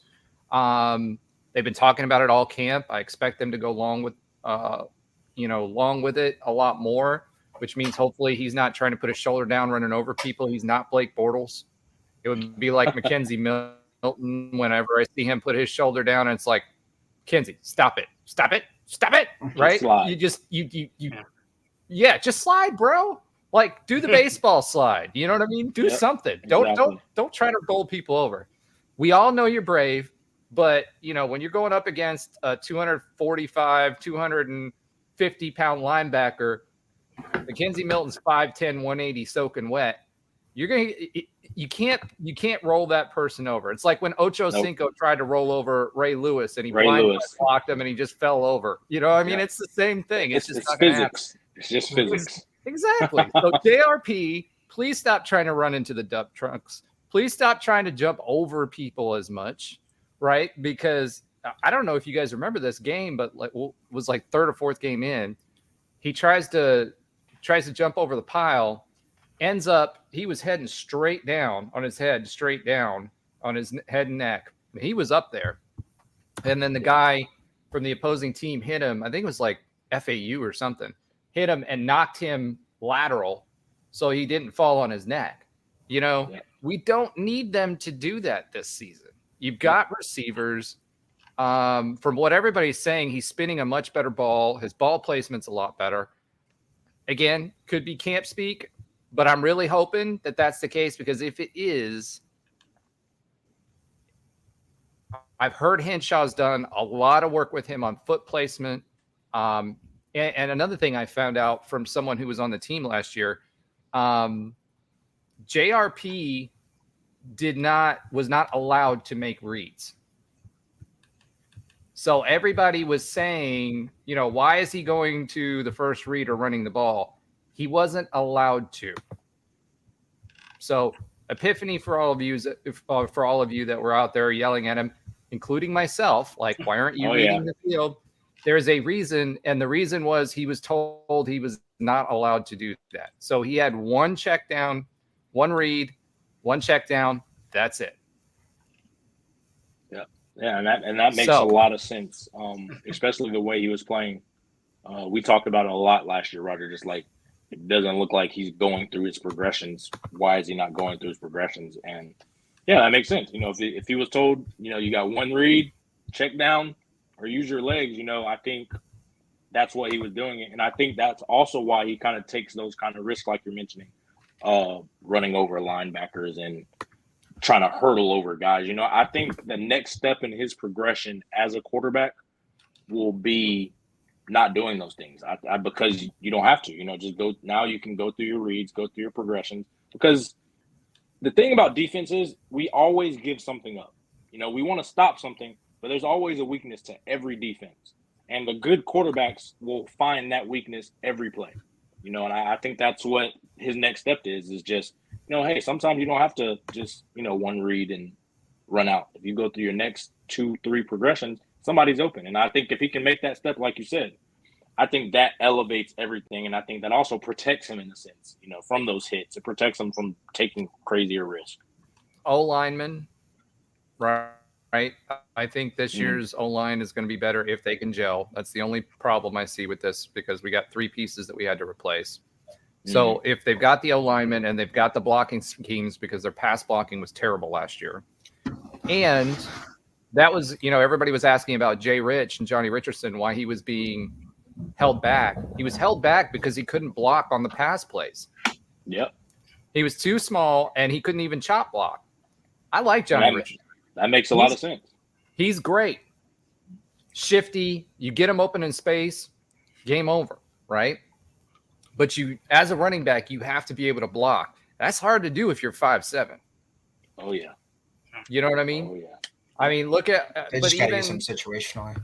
They've been talking about it all camp. I expect them to go along with it a lot more, which means hopefully he's not trying to put his shoulder down, running over people. He's not Blake Bortles. It would be like Mackenzie Milton whenever I see him put his shoulder down and it's like, Kenzie, stop it. Right? Slide. Just slide, bro. Like, do the baseball slide. You know what I mean? Do something. Don't try to roll people over. We all know you're brave, but when you're going up against a 245, 250-pound linebacker, Mackenzie Milton's 5'10", 180 soaking wet. You can't roll that person over. It's like when Ocho Cinco tried to roll over Ray Lewis and he blocked him and he just fell over. I mean, it's the same thing. It's just physics. It's just physics. Exactly. So JRP, please stop trying to run into the dump trucks. Please stop trying to jump over people as much, right? Because I don't know if you guys remember this game, but was like third or fourth game in, he tries to jump over the pile, ends up he was heading straight down on his head, straight down on his head and neck. He was up there, and then the guy from the opposing team hit him. I think it was like FAU or something. Hit him and knocked him lateral so he didn't fall on his neck. We don't need them to do that this season. You've got receivers. From what everybody's saying, he's spinning a much better ball. His ball placement's a lot better. Again, could be camp speak, but I'm really hoping that that's the case because if it is, I've heard Henshaw's done a lot of work with him on foot placement. And another thing I found out from someone who was on the team last year, JRP was not allowed to make reads. So everybody was saying, why is he going to the first read or running the ball? He wasn't allowed to. So epiphany for all of you that were out there yelling at him, including myself, like, why aren't you reading the field? There's a reason, and the reason was he was told he was not allowed to do that. So he had one check down, one read, one check down. That's it. Yeah, and that makes a lot of sense, especially the way he was playing. We talked about it a lot last year, Roger, just like it doesn't look like he's going through his progressions. Why is he not going through his progressions? And, that makes sense. If he was told, you got one read, check down, or use your legs, I think that's what he was doing. And I think that's also why he kind of takes those kind of risks like you're mentioning, running over linebackers and trying to hurdle over guys. I think the next step in his progression as a quarterback will be not doing those things because you don't have to, just go. Now you can go through your reads, go through your progressions, because the thing about defense is we always give something up. We want to stop something, but there's always a weakness to every defense. And the good quarterbacks will find that weakness every play. And I think that's what his next step is just, hey, sometimes you don't have to just, one read and run out. If you go through your next 2-3 progressions, somebody's open. And I think if he can make that step, like you said, I think that elevates everything, and I think that also protects him in a sense, from those hits. It protects him from taking crazier risk. O-lineman, right? I think this year's O-line is going to be better if they can gel. That's the only problem I see with this, because we got 3 pieces that we had to replace. So if they've got the O-lineman and they've got the blocking schemes, because their pass blocking was terrible last year. And that was, everybody was asking about Jay Rich and Johnny Richardson, why he was being held back. He was held back because he couldn't block on the pass plays. Yep. He was too small and he couldn't even chop block. I like Johnny Richardson. That makes a lot of sense. He's great. Shifty. You get him open in space, game over, right? But as a running back, you have to be able to block. That's hard to do if you're 5'7". Oh, yeah. You know what I mean? Oh, yeah. I mean, look at they just got to use him situationally.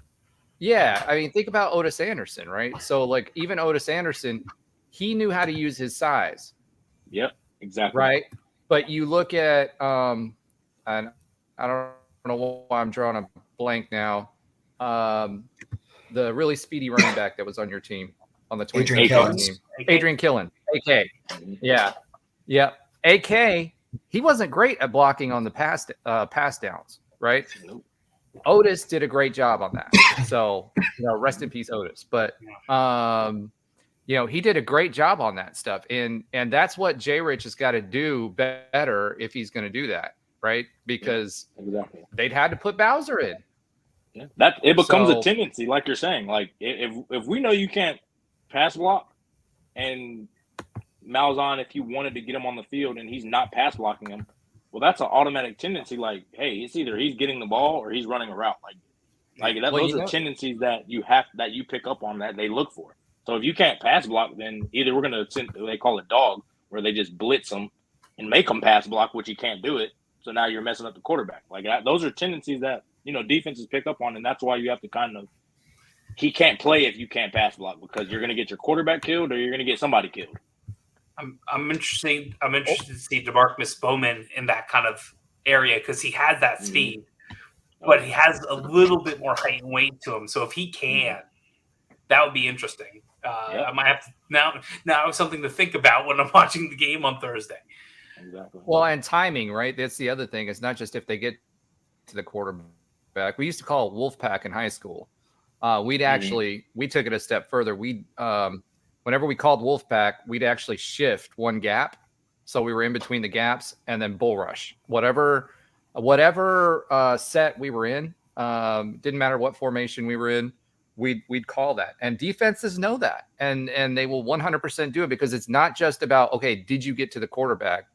Yeah, I mean, think about Otis Anderson, right? So, like, even Otis Anderson, he knew how to use his size. Yep, exactly. Right? But you look at, and I don't know why I'm drawing a blank now, the really speedy running back that was on your team, on the 2020 team. Adrian Killen, AK. Yeah. Yeah. AK, he wasn't great at blocking on the pass downs, right? Otis did a great job on that. So, rest in peace, Otis. But, he did a great job on that stuff. And that's what Jay Rich has got to do better if he's going to do that, right? Because they'd had to put Bowser in. Yeah. That it becomes a tendency, like you're saying. Like, if we know you can't pass block, and Malzahn, if you wanted to get him on the field and he's not pass blocking him, well, that's an automatic tendency. Like, hey, it's either he's getting the ball or he's running a route. Those are tendencies that you pick up on, that they look for. So if you can't pass block, then either we're going to send, they call it dog, where they just blitz them and make them pass block, which you can't do it. So now you're messing up the quarterback. Those are tendencies that, defenses pick up on. And that's why you have to he can't play if you can't pass block, because you're going to get your quarterback killed or you're going to get somebody killed. I'm interested to see DeMarcus Bowman in that kind of area, because he has that speed, but he has a little bit more height and weight to him. So if he can, that would be interesting. I might have to now I have something to think about when I'm watching the game on Thursday. Exactly. Well, and timing, right? That's the other thing. It's not just if they get to the quarterback. We used to call it Wolfpack in high school. We took it a step further. Whenever we called Wolfpack, we'd actually shift one gap. So we were in between the gaps and then bull rush. Whatever set we were in, didn't matter what formation we were in, we'd call that. And defenses know that. And they will 100% do it, because it's not just about, okay, did you get to the quarterback,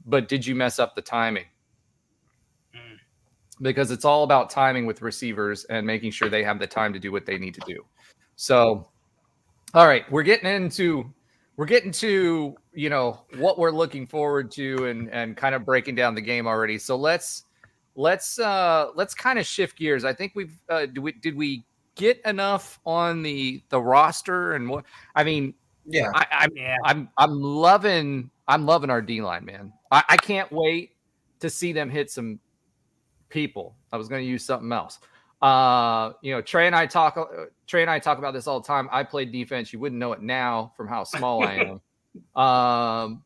but did you mess up the timing? Because it's all about timing with receivers and making sure they have the time to do what they need to do. So, all right, we're getting to what we're looking forward to and kind of breaking down the game already. So let's kind of shift gears. I think we've did we get enough on the roster and what? I mean, yeah, I'm loving our D-line, man. I can't wait to see them hit some people. I was going to use something else. Trey and I talk about this all the time. I played defense. You wouldn't know it now from how small I am.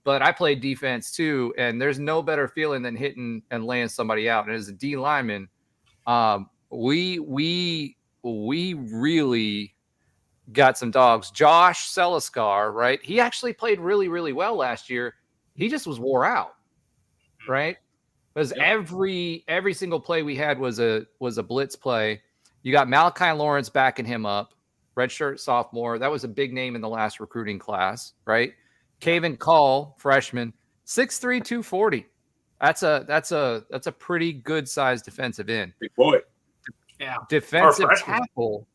But I played defense too, and there's no better feeling than hitting and laying somebody out. And as a D lineman, we really got some dogs. Josh Seliskar, right? He actually played really, really well last year. He just was wore out, right? Because every single play we had was a blitz play. You got Malachi Lawrence backing him up, redshirt sophomore. That was a big name in the last recruiting class, right? Caven Call, freshman, 6'3", 240. That's a pretty good sized defensive end. Big boy. Yeah. Defensive tackle,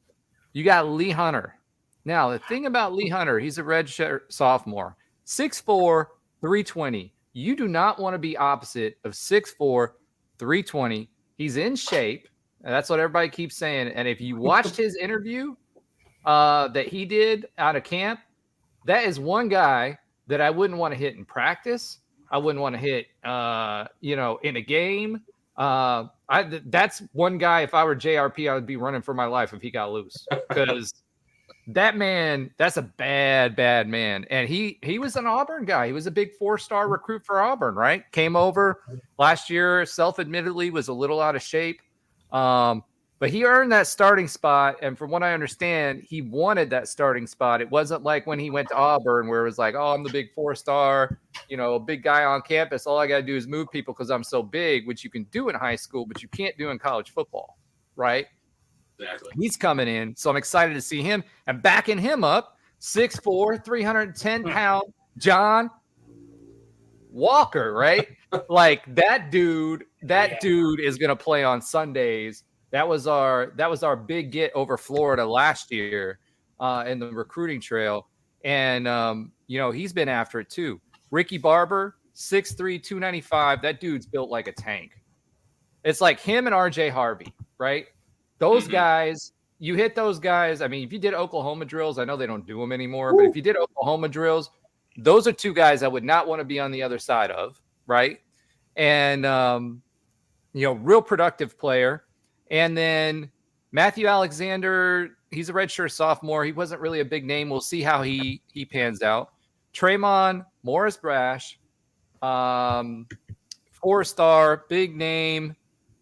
you got Lee Hunter. Now, the thing about Lee Hunter, he's a redshirt sophomore, 6'4", 320. You do not want to be opposite of 6'4", 320. He's in shape. And that's what everybody keeps saying. And if you watched his interview that he did out of camp, that is one guy that I wouldn't want to hit in practice. I wouldn't want to hit, in a game. That's one guy, if I were JRP, I would be running for my life if he got loose. Because That man, that's a bad man. And he was an Auburn guy. He was a big 4-star recruit for Auburn, right? Came over last year, self-admittedly was a little out of shape. But he earned that starting spot. And from what I understand, he wanted that starting spot. It wasn't like when he went to Auburn where it was like, oh, I'm the big 4-star, big guy on campus. All I got to do is move people because I'm so big, which you can do in high school, but you can't do in college football, right? Exactly. He's coming in, so I'm excited to see him. And backing him up, 6'4", 310-pound John Walker, right? Like that dude is gonna play on Sundays. That was our big get over Florida last year in the recruiting trail. And he's been after it too. Ricky Barber, 6'3", 295. That dude's built like a tank. It's like him and RJ Harvey, right? Those guys, you hit those guys. I mean, if you did Oklahoma drills, I know they don't do them anymore, but if you did Oklahoma drills, those are two guys I would not want to be on the other side of, right? And, real productive player. And then Matthew Alexander, he's a redshirt sophomore. He wasn't really a big name. We'll see how he pans out. Tremon Morris-Brash, 4-star, big name.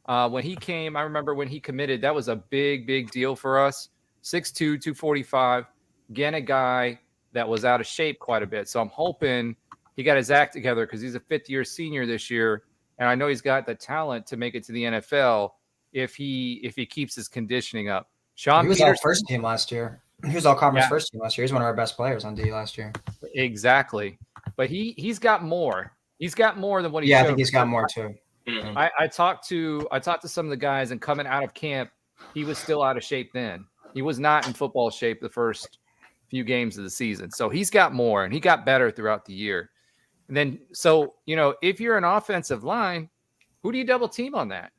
When he came, I remember when he committed, that was a big deal for us. 6'2", 245. Again, a guy that was out of shape quite a bit. So I'm hoping he got his act together because he's a fifth-year senior this year. And I know he's got the talent to make it to the NFL if he keeps his conditioning up. Sean He was Peterson, all first team last year. He was all conference first team last year. He's one of our best players on D last year. Exactly. But he's got more. He's got more than what he showed. I think he's got more too. I talked to some of the guys, and coming out of camp, he was still out of shape then. He was not in football shape the first few games of the season. So he's got more, and he got better throughout the year. And then, so, if you're an offensive line, who do you double team on that?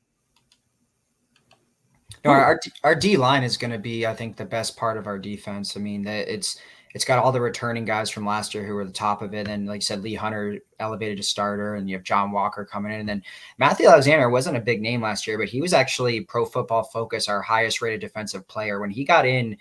No, our D line is going to be, I think, the best part of our defense. I mean, it's got all the returning guys from last year who were the top of it. And like you said, Lee Hunter elevated to starter, and you have John Walker coming in. And then Matthew Alexander wasn't a big name last year, but he was actually Pro Football Focus, our highest rated defensive player. When he got in,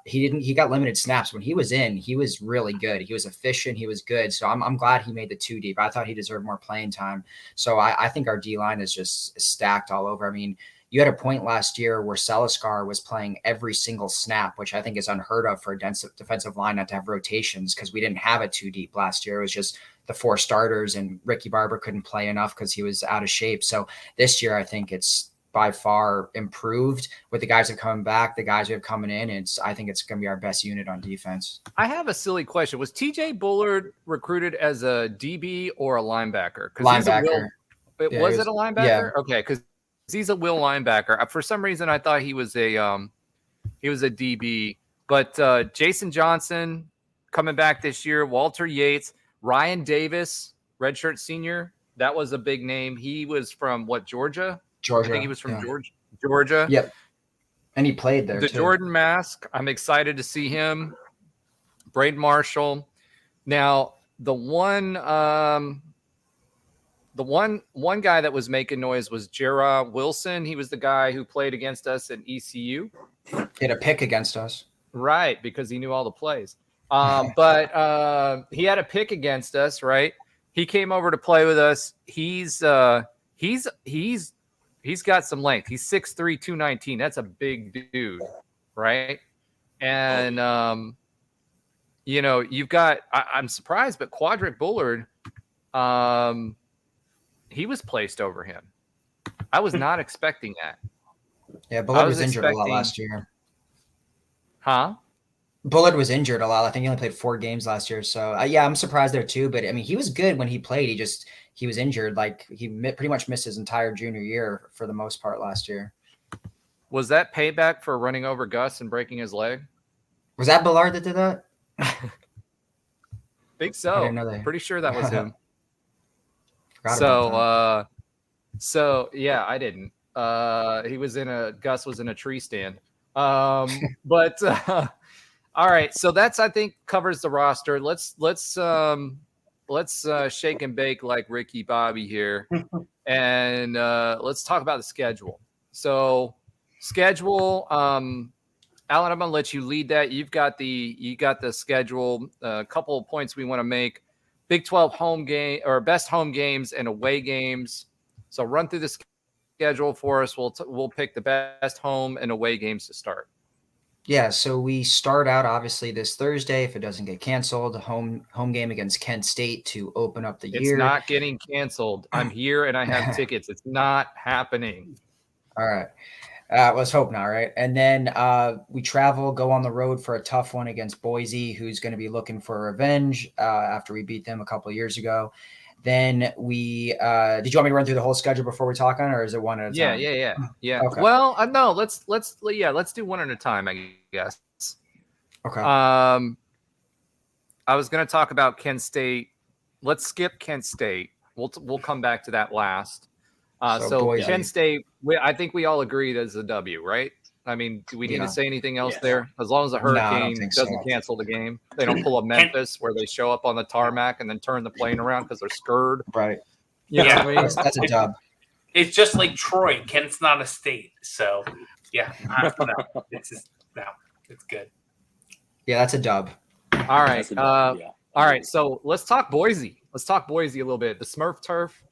he got limited snaps. When he was in, he was really good. He was efficient. He was good. So I'm glad he made the 2 deep. I thought he deserved more playing time. So I think our D line is just stacked all over. I mean, you had a point last year where Seliskar was playing every single snap, which I think is unheard of for a defensive line not to have rotations, because we didn't have a 2 deep last year. It was just the 4 starters, and Ricky Barber couldn't play enough because he was out of shape. So this year, I think it's by far improved with the guys that have come back, the guys who have coming in. I think it's going to be our best unit on defense. I have a silly question. Was TJ Bullard recruited as a DB or a linebacker? Linebacker. Was it a linebacker? Yeah. Okay, because he's a will linebacker. For some reason, I thought he was a DB. But Jason Johnson coming back this year. Walter Yates, Ryan Davis, redshirt senior. That was a big name. He was from Georgia? I think he was from Georgia. Yep. And he played there. The too. Jordan Mask. I'm excited to see him. Braden Marshall. Now, the one guy that was making noise was Jarrah Wilson. He was the guy who played against us at ECU. He had a pick against us. Right, because he knew all the plays. But he had a pick against us, right? He came over to play with us. He's got some length. He's 6'3", 219. That's a big dude, right? And you've got I'm surprised, but Quadric Bullard, he was placed over him. I was not expecting that. Yeah, Bullard was injured a lot last year. Huh? Bullard was injured a lot. I think he only played 4 games last year. So, I'm surprised there too. But, I mean, he was good when he played. He was injured. Like, he pretty much missed his entire junior year for the most part last year. Was that payback for running over Gus and breaking his leg? Was that Bullard that did that? Think so. I didn't know that. Pretty sure that was him. So yeah, I didn't. Gus was in a tree stand. But all right, so that's, I think, covers the roster. Let's shake and bake like Ricky Bobby here, and let's talk about the schedule. So schedule, Alan, I'm gonna let you lead that. You got the schedule. A couple of points we want to make: Big 12 home game or best home games and away games. So run through the schedule for us. We'll pick the best home and away games to start. Yeah, so we start out obviously this Thursday, if it doesn't get canceled, home game against Kent State to open up the year. It's not getting canceled. I'm here and I have tickets. It's not happening. All right. Let's hope not, right? And then we go on the road for a tough one against Boise, who's going to be looking for revenge after we beat them a couple of years ago. Then we did you want me to run through the whole schedule before we talk on it, or is it one at a time? Yeah. Okay. Well, no, let's do one at a time, I guess. Okay. I was going to talk about Kent State. Let's skip Kent State. We'll come back to that last. So Kent State, I think we all agreed as a W, right? I mean, do we need to say anything else there? As long as the Hurricane doesn't cancel the game, they don't pull a Memphis where they show up on the tarmac and then turn the plane around because they're scared. Right. You know what I mean? That's a dub. It's just like Troy. Kent's not a state, so yeah, no, it's good. Yeah, that's a dub. All right. All right. So let's talk Boise. Let's talk Boise a little bit. The Smurf turf.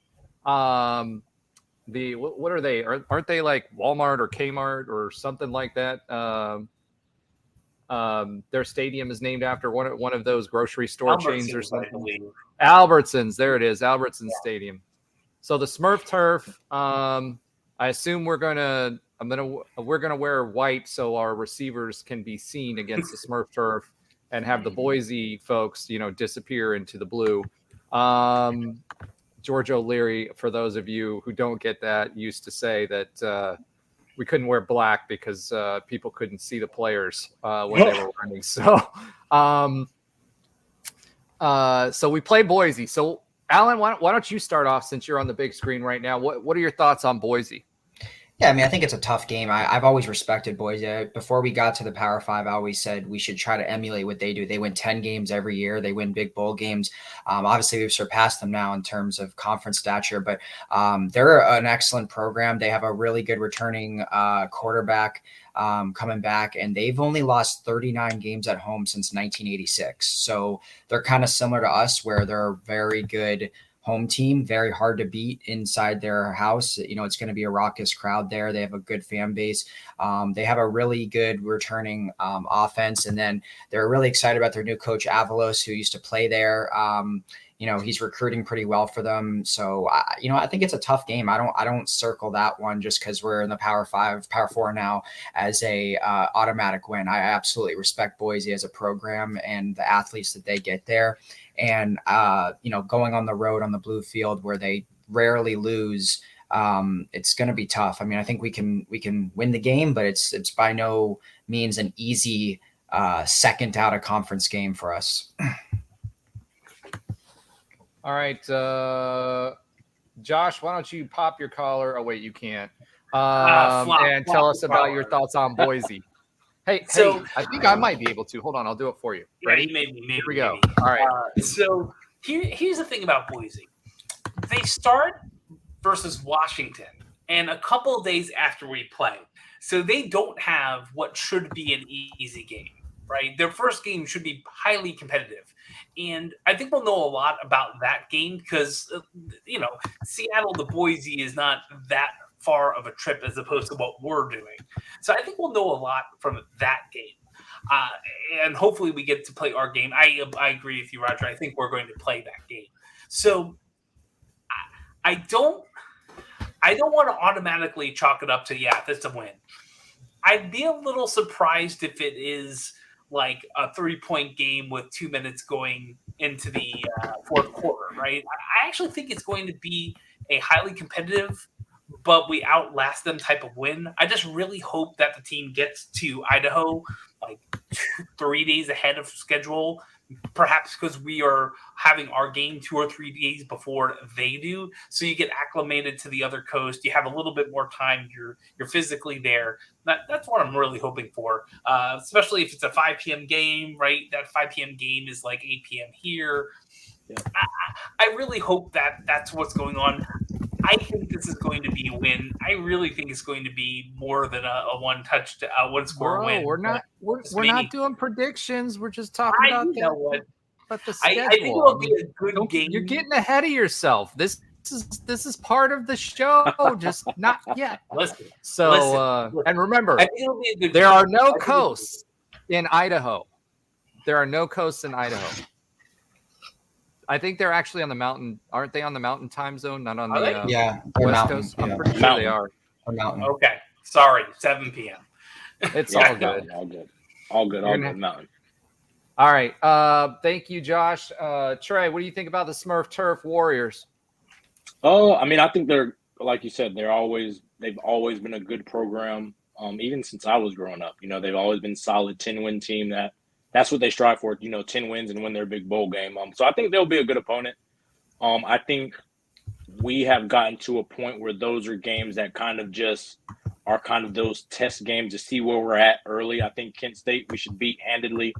What are they? Aren't they like Walmart or Kmart or something like that? Their stadium is named after one of those grocery store chains or something. Albertsons. There it is. Albertsons Stadium. So the Smurf turf. I assume we're gonna wear white so our receivers can be seen against the Smurf turf, and have the Boise folks, disappear into the blue. George O'Leary, for those of you who don't get that, used to say that we couldn't wear black because people couldn't see the players when they were running. So, so we play Boise. So, Alan, why don't you start off since you're on the big screen right now? What are your thoughts on Boise? Yeah, I mean, I think it's a tough game. I've always respected Boise. Before we got to the Power Five, I always said we should try to emulate what they do. They win 10 games every year. They win big bowl games. Obviously, we've surpassed them now in terms of conference stature, but they're an excellent program. They have a really good returning quarterback coming back, and they've only lost 39 games at home since 1986. So they're kind of similar to us, where they're very good home team, very hard to beat inside their house. It's going to be a raucous crowd there. They have a good fan base. They have a really good returning offense. And then they're really excited about their new coach, Avalos, who used to play there. He's recruiting pretty well for them. So, I think it's a tough game. I don't circle that one just because we're in the Power Four now as a automatic win. I absolutely respect Boise as a program and the athletes that they get there. And, going on the road on the blue field where they rarely lose, it's going to be tough. I mean, I think we can win the game, but it's by no means an easy second out of conference game for us. All right, Josh, why don't you pop your collar? Oh, wait, you can't. And tell us about your thoughts on Boise. Hey, I think I might be able to. Hold on, I'll do it for you. Ready? Yeah, maybe. Here we go. All right. So here's the thing about Boise. They start versus Washington, and a couple of days after we play. So they don't have what should be an easy game, right? Their first game should be highly competitive. And I think we'll know a lot about that game because, Seattle to Boise is not that far of a trip as opposed to what we're doing. So I think we'll know a lot from that game. And hopefully we get to play our game. I agree with you, Roger. I think we're going to play that game. So I don't want to automatically chalk it up to, that's a win. I'd be a little surprised if it is like a 3-point game with 2 minutes going into the fourth quarter, right? I actually think it's going to be a highly competitive, but we outlast them type of win. I just really hope that the team gets to Idaho like 3 days ahead of schedule, perhaps because we are having our game 2 or 3 days before they do. So you get acclimated to the other coast. You have a little bit more time. You're physically there. That's what I'm really hoping for, especially if it's a 5 p.m. game, right? That 5 p.m. game is like 8 p.m. here. Yeah. I really hope that that's what's going on. I think this is going to be a win. I really think it's going to be more than a one score win. We're not doing predictions. We're just talking I about know what. the schedule. I think it'll be a good game. You're getting ahead of yourself. This is part of the show, just not yet. Listen. And remember, I think it'll be a good there game. are no coasts in Idaho. There are no coasts in Idaho. I think they're actually on the mountain. Aren't they on the mountain time zone? Not on the West mountain, Coast. I'm pretty sure they are. Mountain. Okay. Sorry. 7 p.m. It's all good. All good. Mountain. All right. Thank you, Josh. Trey, what do you think about the Smurf Turf Warriors? Oh, I mean, I think they're, like you said, they've always been a good program. Even since I was growing up, they've always been solid 10-win team. That's what they strive for, 10 wins and win their big bowl game. So I think they'll be a good opponent. I think we have gotten to a point where those are games that kind of just are kind of those test games to see where we're at early. I think Kent State we should beat handedly.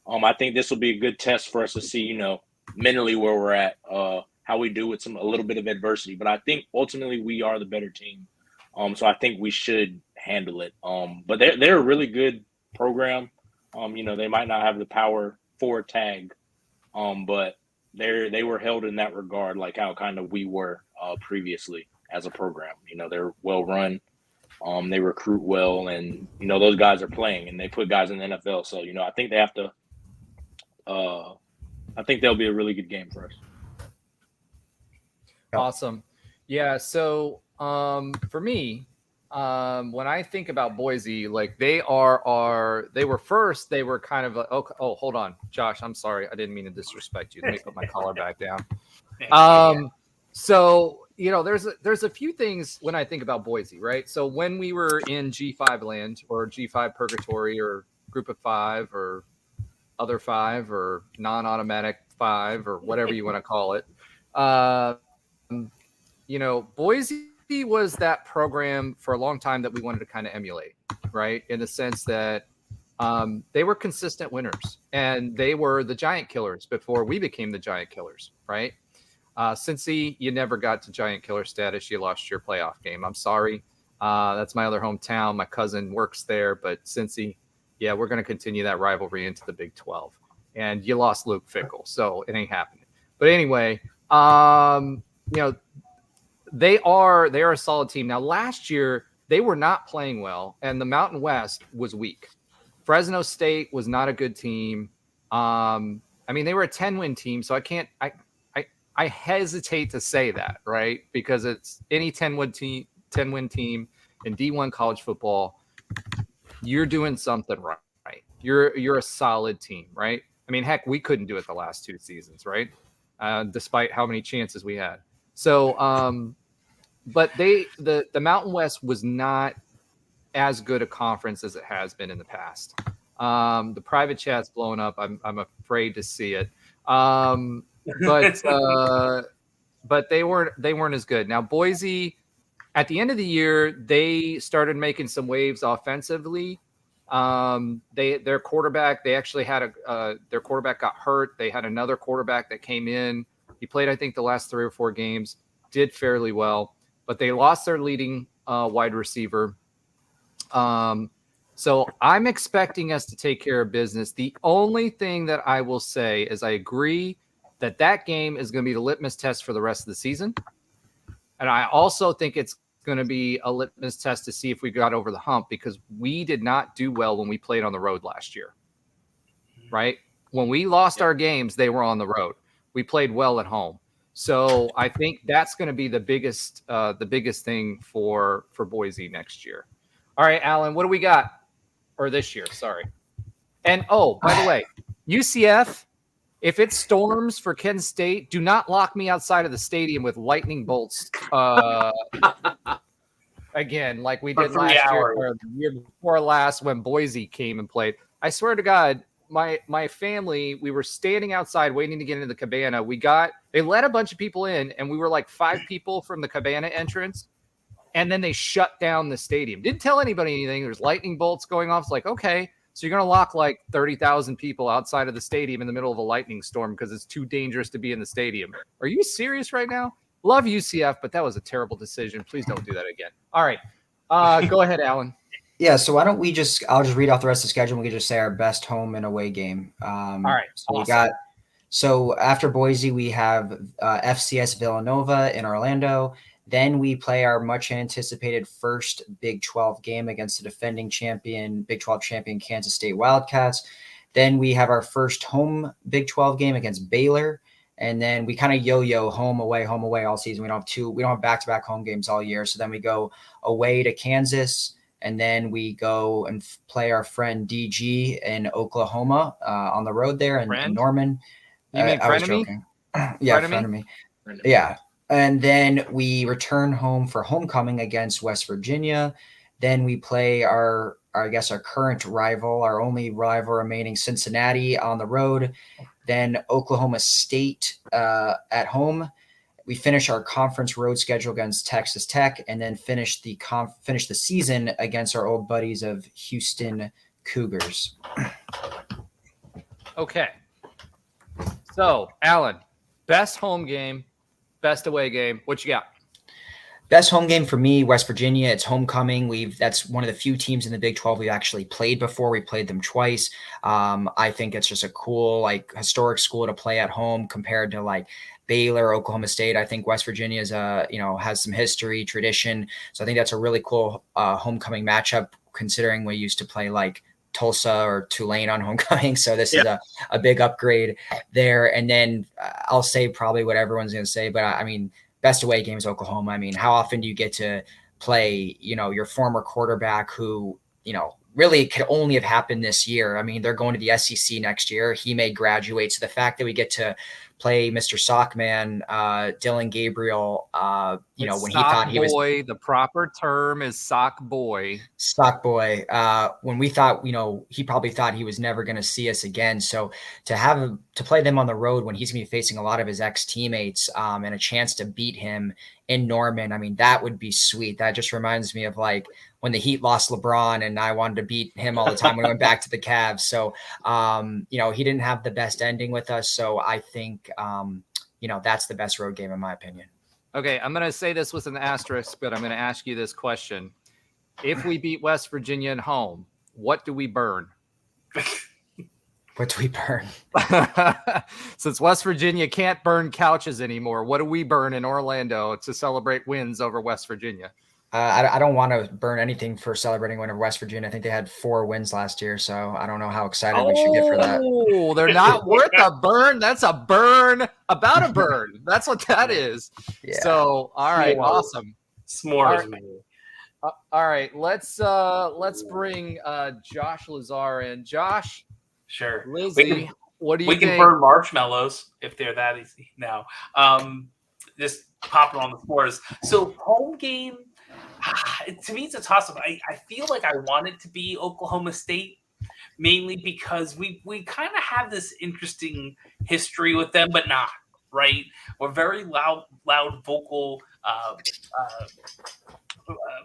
I think this will be a good test for us to see, mentally where we're at, how we do with a little bit of adversity. But I think ultimately we are the better team. So I think we should handle it. But they're a really good program. They might not have the power forward tag, but they were held in that regard, like how kind of we were previously as a program. They're well run. They recruit well, and those guys are playing, and they put guys in the NFL. So I think they have to. I think they'll be a really good game for us. Awesome. Yeah. So for me, when I think about Boise, like they were first. They were kind of oh, hold on, Josh. I'm sorry, I didn't mean to disrespect you. Let me put my collar back down. So there's a few things when I think about Boise, right? So when we were in G5 land or G5 purgatory or group of 5 or other 5 or non-automatic 5 or whatever you want to call it, Boise was that program for a long time that we wanted to kind of emulate, right? In the sense that they were consistent winners and they were the giant killers before we became the giant killers, right? Cincy, you never got to giant killer status. You lost your playoff game. I'm sorry. That's my other hometown. My cousin works there, but Cincy, yeah, we're going to continue that rivalry into the Big 12. And you lost Luke Fickell, so it ain't happening. But anyway, they are a solid team. Now, last year, they were not playing well, and the Mountain West was weak. Fresno State was not a good team. They were a 10-win team, so I hesitate to say that, right? Because it's any 10-win team in D1 college football, you're doing something right. You're a solid team, right? I mean, heck, we couldn't do it the last 2 seasons, right? Despite how many chances we had. So, but the Mountain West was not as good a conference as it has been in the past. The private chat's blown up. I'm afraid to see it. But they weren't as good. Now Boise, at the end of the year, they started making some waves offensively. Their quarterback, they actually had their quarterback got hurt. They had another quarterback that came in. He played, I think, the last 3 or 4 games, did fairly well, but they lost their leading wide receiver. So I'm expecting us to take care of business. The only thing that I will say is I agree that game is going to be the litmus test for the rest of the season. And I also think it's going to be a litmus test to see if we got over the hump, because we did not do well when we played on the road last year, right? When we lost our games, they were on the road. We played well at home. So I think that's going to be the biggest thing for Boise next year. All right, Alan, what do we got? Or this year, sorry. And, oh, by the way, UCF, if it storms for Kent State, do not lock me outside of the stadium with lightning bolts again, like we did last year or the year before last when Boise came and played. I swear to God, my family, we were standing outside waiting to get into the cabana. They let a bunch of people in, and we were like 5 people from the cabana entrance, and then they shut down the stadium. Didn't tell anybody anything. There's lightning bolts going off. It's like, okay, so you're going to lock like 30,000 people outside of the stadium in the middle of a lightning storm because it's too dangerous to be in the stadium. Are you serious right now? Love UCF, but that was a terrible decision. Please don't do that again. All right. Go ahead, Alan. Yeah, so why don't we I'll just read off the rest of the schedule and we can just say our best home and away game. All right. So awesome. So after Boise, we have FCS Villanova in Orlando. Then we play our much anticipated first Big 12 game against the defending champion, Big 12 champion Kansas State Wildcats. Then we have our first home Big 12 game against Baylor. And then we kind of yo-yo home away all season. We don't have back-to-back home games all year. So then we go away to Kansas, and then we go and play our friend DG in Oklahoma on the road there in Norman. You mean I was joking. Yeah, frenemy. Yeah. And then we return home for homecoming against West Virginia. Then we play our current rival, our only rival remaining, Cincinnati, on the road. Then Oklahoma State at home. We finish our conference road schedule against Texas Tech, and then finish the season against our old buddies of Houston Cougars. Okay. So, Alan, best home game, best away game. What you got? Best home game for me, West Virginia. It's homecoming. That's one of the few teams in the Big 12 we've actually played before. We played them twice. I think it's just a cool, historic school to play at home compared to Baylor, Oklahoma State. I think West Virginia has some history, tradition. So I think that's a really cool homecoming matchup, considering we used to play Tulsa or Tulane on homecoming. So this is a big upgrade there. And then I'll say probably what everyone's going to say, but I mean, best away game is Oklahoma. I mean, how often do you get to play, your former quarterback who, really could only have happened this year? I mean, they're going to the SEC next year. He may graduate. So the fact that we get to play Mr. Sockman, Dylan Gabriel, when he thought he was the proper term is sock boy. When we thought, he probably thought he was never going to see us again. So to play them on the road when he's going to be facing a lot of his ex-teammates and a chance to beat him in Norman, I mean, that would be sweet. That just reminds me of when the Heat lost LeBron and I wanted to beat him all the time when we went back to the Cavs. So, he didn't have the best ending with us. So I think, that's the best road game in my opinion. Okay. I'm going to say this with an asterisk, but I'm going to ask you this question. If we beat West Virginia at home, what do we burn? What do we burn? Since West Virginia can't burn couches anymore, what do we burn in Orlando to celebrate wins over West Virginia? I don't want to burn anything for celebrating win over West Virginia. I think they had 4 wins last year, so I don't know how excited we should get for that. Oh, they're not worth a burn. That's a burn about a burn. That's what that is. Yeah. So, all right, awesome. S'mores. All right, let's bring Josh Lazar in. Josh. Sure. Lizzie, what do you think? We can burn marshmallows if they're that easy now. Just pop it on the floors. So home game, to me, it's a toss-up. I feel like I want it to be Oklahoma State, mainly because we kind of have this interesting history with them, but not, right? We're very loud, vocal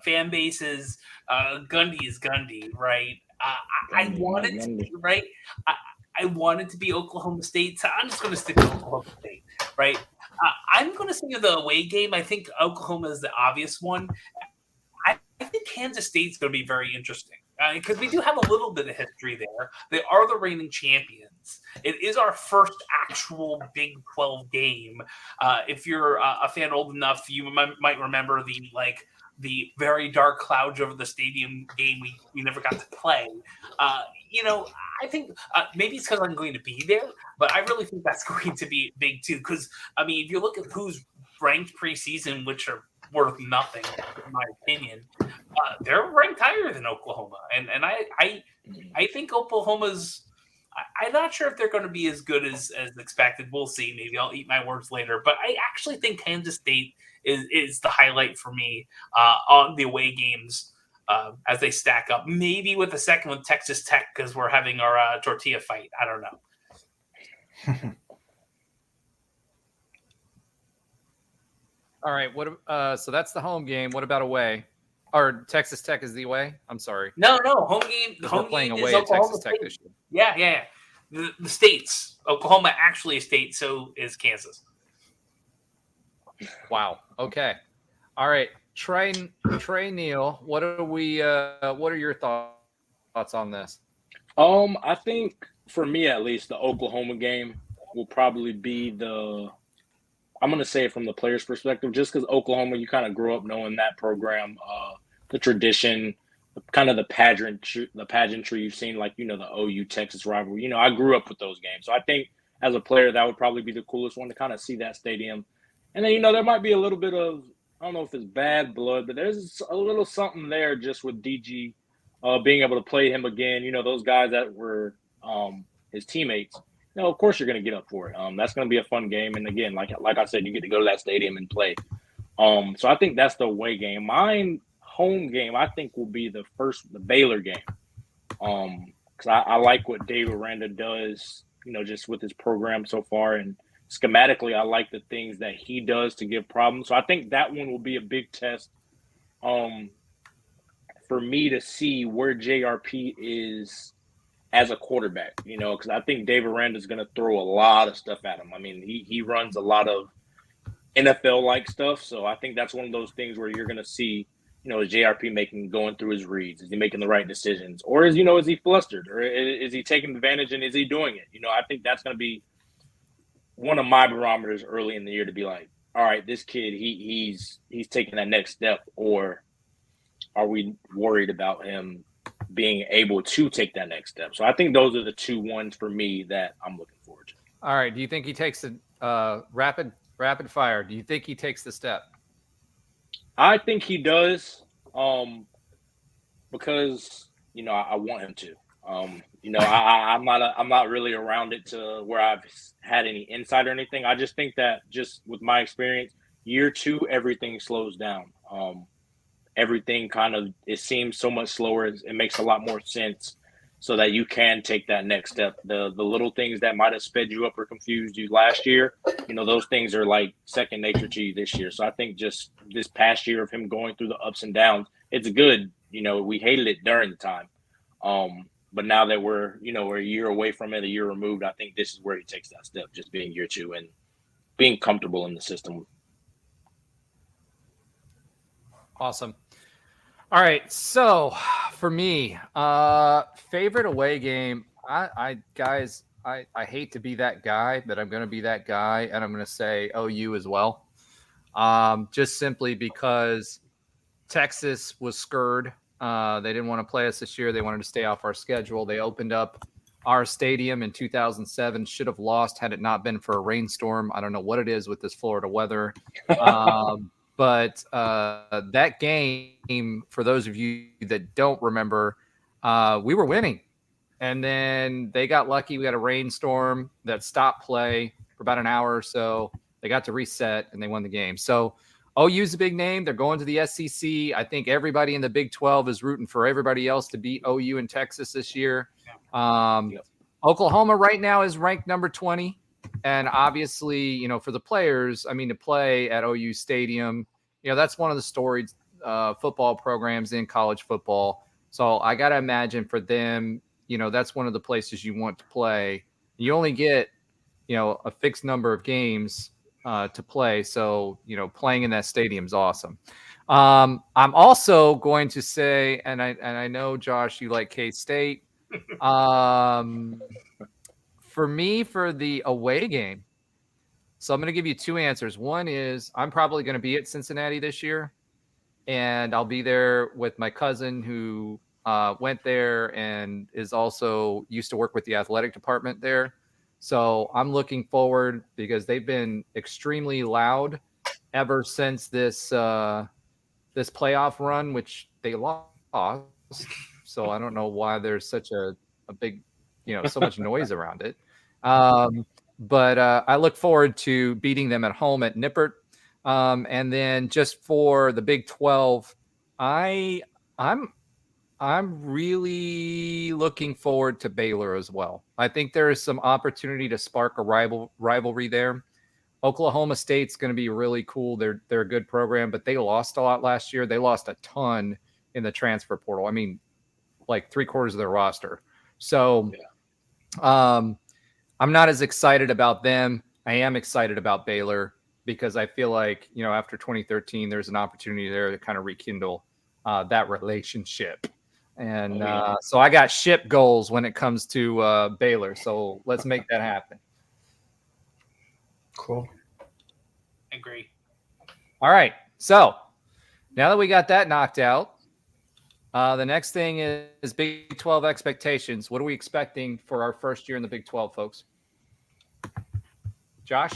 fan bases. Gundy is Gundy, right? I want it to be, right? I want it to be Oklahoma State, so I'm just going to stick with Oklahoma State, right? I'm going to say the away game. I think Oklahoma is the obvious one. I think Kansas State's going to be very interesting because we do have a little bit of history there. They are the reigning champions. It is our first actual Big 12 game. If you're a fan old enough, you might remember the very dark clouds over the stadium game we never got to play. I think maybe it's because I'm going to be there, but I really think that's going to be big too. Because, I mean, if you look at who's ranked preseason, which are worth nothing, in my opinion, they're ranked higher than Oklahoma. And I think Oklahoma's – I'm not sure if they're going to be as good as expected. We'll see. Maybe I'll eat my words later. But I actually think Kansas State is the highlight for me on the away games as they stack up. Maybe with the second with Texas Tech because we're having our tortilla fight. I don't know. All right. So that's the home game. What about away? Or Texas Tech is the away? I'm sorry. No. Home game. The home we're playing game away is at Oklahoma Texas State. Tech this year. Yeah. The states. Oklahoma actually a state, so is Kansas. Wow. Okay. All right. Trey Neal, what are your thoughts on this? I think for me at least, the Oklahoma game will probably be I'm going to say it from the player's perspective, just because Oklahoma, you kind of grew up knowing that program, the tradition, kind of the pageantry you've seen, like, the OU Texas rivalry. I grew up with those games. So I think as a player, that would probably be the coolest one to kind of see that stadium. And then, there might be a little bit of, I don't know if it's bad blood, but there's a little something there just with DG being able to play him again. Those guys that were his teammates. Of course you're going to get up for it. That's going to be a fun game. And again, like I said, you get to go to that stadium and play. So I think that's the away game. Mine home game, I think, will be the Baylor game. Because I like what Dave Aranda does, just with his program so far. And schematically, I like the things that he does to give problems. So I think that one will be a big test for me to see where JRP is as a quarterback, because I think Dave Aranda is going to throw a lot of stuff at him. I mean, he runs a lot of NFL-like stuff, so I think that's one of those things where you're going to see, is JRP going through his reads? Is he making the right decisions? Or is he flustered? Or is he taking advantage and is he doing it? I think that's going to be one of my barometers early in the year to be like, all right, this kid, he's taking that next step, or are we worried about him being able to take that next step? So I think those are the two ones for me that I'm looking forward to. All right. Do you think he takes the rapid fire? Do you think he takes the step? I think he does, because I want him to. I'm not really around it to where I've had any insight or anything. I just think that just with my experience, year 2, everything slows down. Everything it seems so much slower. It makes a lot more sense so that you can take that next step. The little things that might have sped you up or confused you last year, those things are like second nature to you this year. So I think just this past year of him going through the ups and downs, it's good. We hated it during the time. But now that we're a year away from it, a year removed, I think this is where he takes that step, just being year 2 and being comfortable in the system. Awesome. All right. So for me, favorite away game, I hate to be that guy, but I'm going to be that guy, and I'm going to say OU as well. Just simply because Texas was scurred. They didn't want to play us this year. They wanted to stay off our schedule. They opened up our stadium in 2007. Should have lost had it not been for a rainstorm. I don't know what it is with this Florida weather. But that game, for those of you that don't remember, we were winning. And then they got lucky. We had a rainstorm that stopped play for about an hour or so. They got to reset, and they won the game. So OU's a big name. They're going to the SEC. I think everybody in the Big 12 is rooting for everybody else to beat OU in Texas this year. Oklahoma right now is ranked number 20. And obviously, for the players, to play at OU Stadium, that's one of the storied football programs in college football. So I got to imagine for them, that's one of the places you want to play. You only get, a fixed number of games to play. So, playing in that stadium is awesome. I'm also going to say, and I know, Josh, you like K-State. For me, for the away game, so I'm going to give you two answers. One is I'm probably going to be at Cincinnati this year, and I'll be there with my cousin who went there and is also used to work with the athletic department there. So I'm looking forward because they've been extremely loud ever since this playoff run, which they lost. So I don't know why there's such a big, so much noise around it. But I look forward to beating them at home at Nippert. And then just for the Big 12, I'm really looking forward to Baylor as well. I think there is some opportunity to spark a rivalry there. Oklahoma State's going to be really cool. They're a good program, but they lost a lot last year. They lost a ton in the transfer portal. Like 3/4 of their roster. So I'm not as excited about them. I am excited about Baylor. because I feel like, after 2013, there's an opportunity there to kind of rekindle that relationship. And so I got ship goals when it comes to Baylor. So let's make that happen. Cool. Agree. All right. So now that we got that knocked out, the next thing is Big 12 expectations. What are we expecting for our first year in the Big 12, folks? Josh?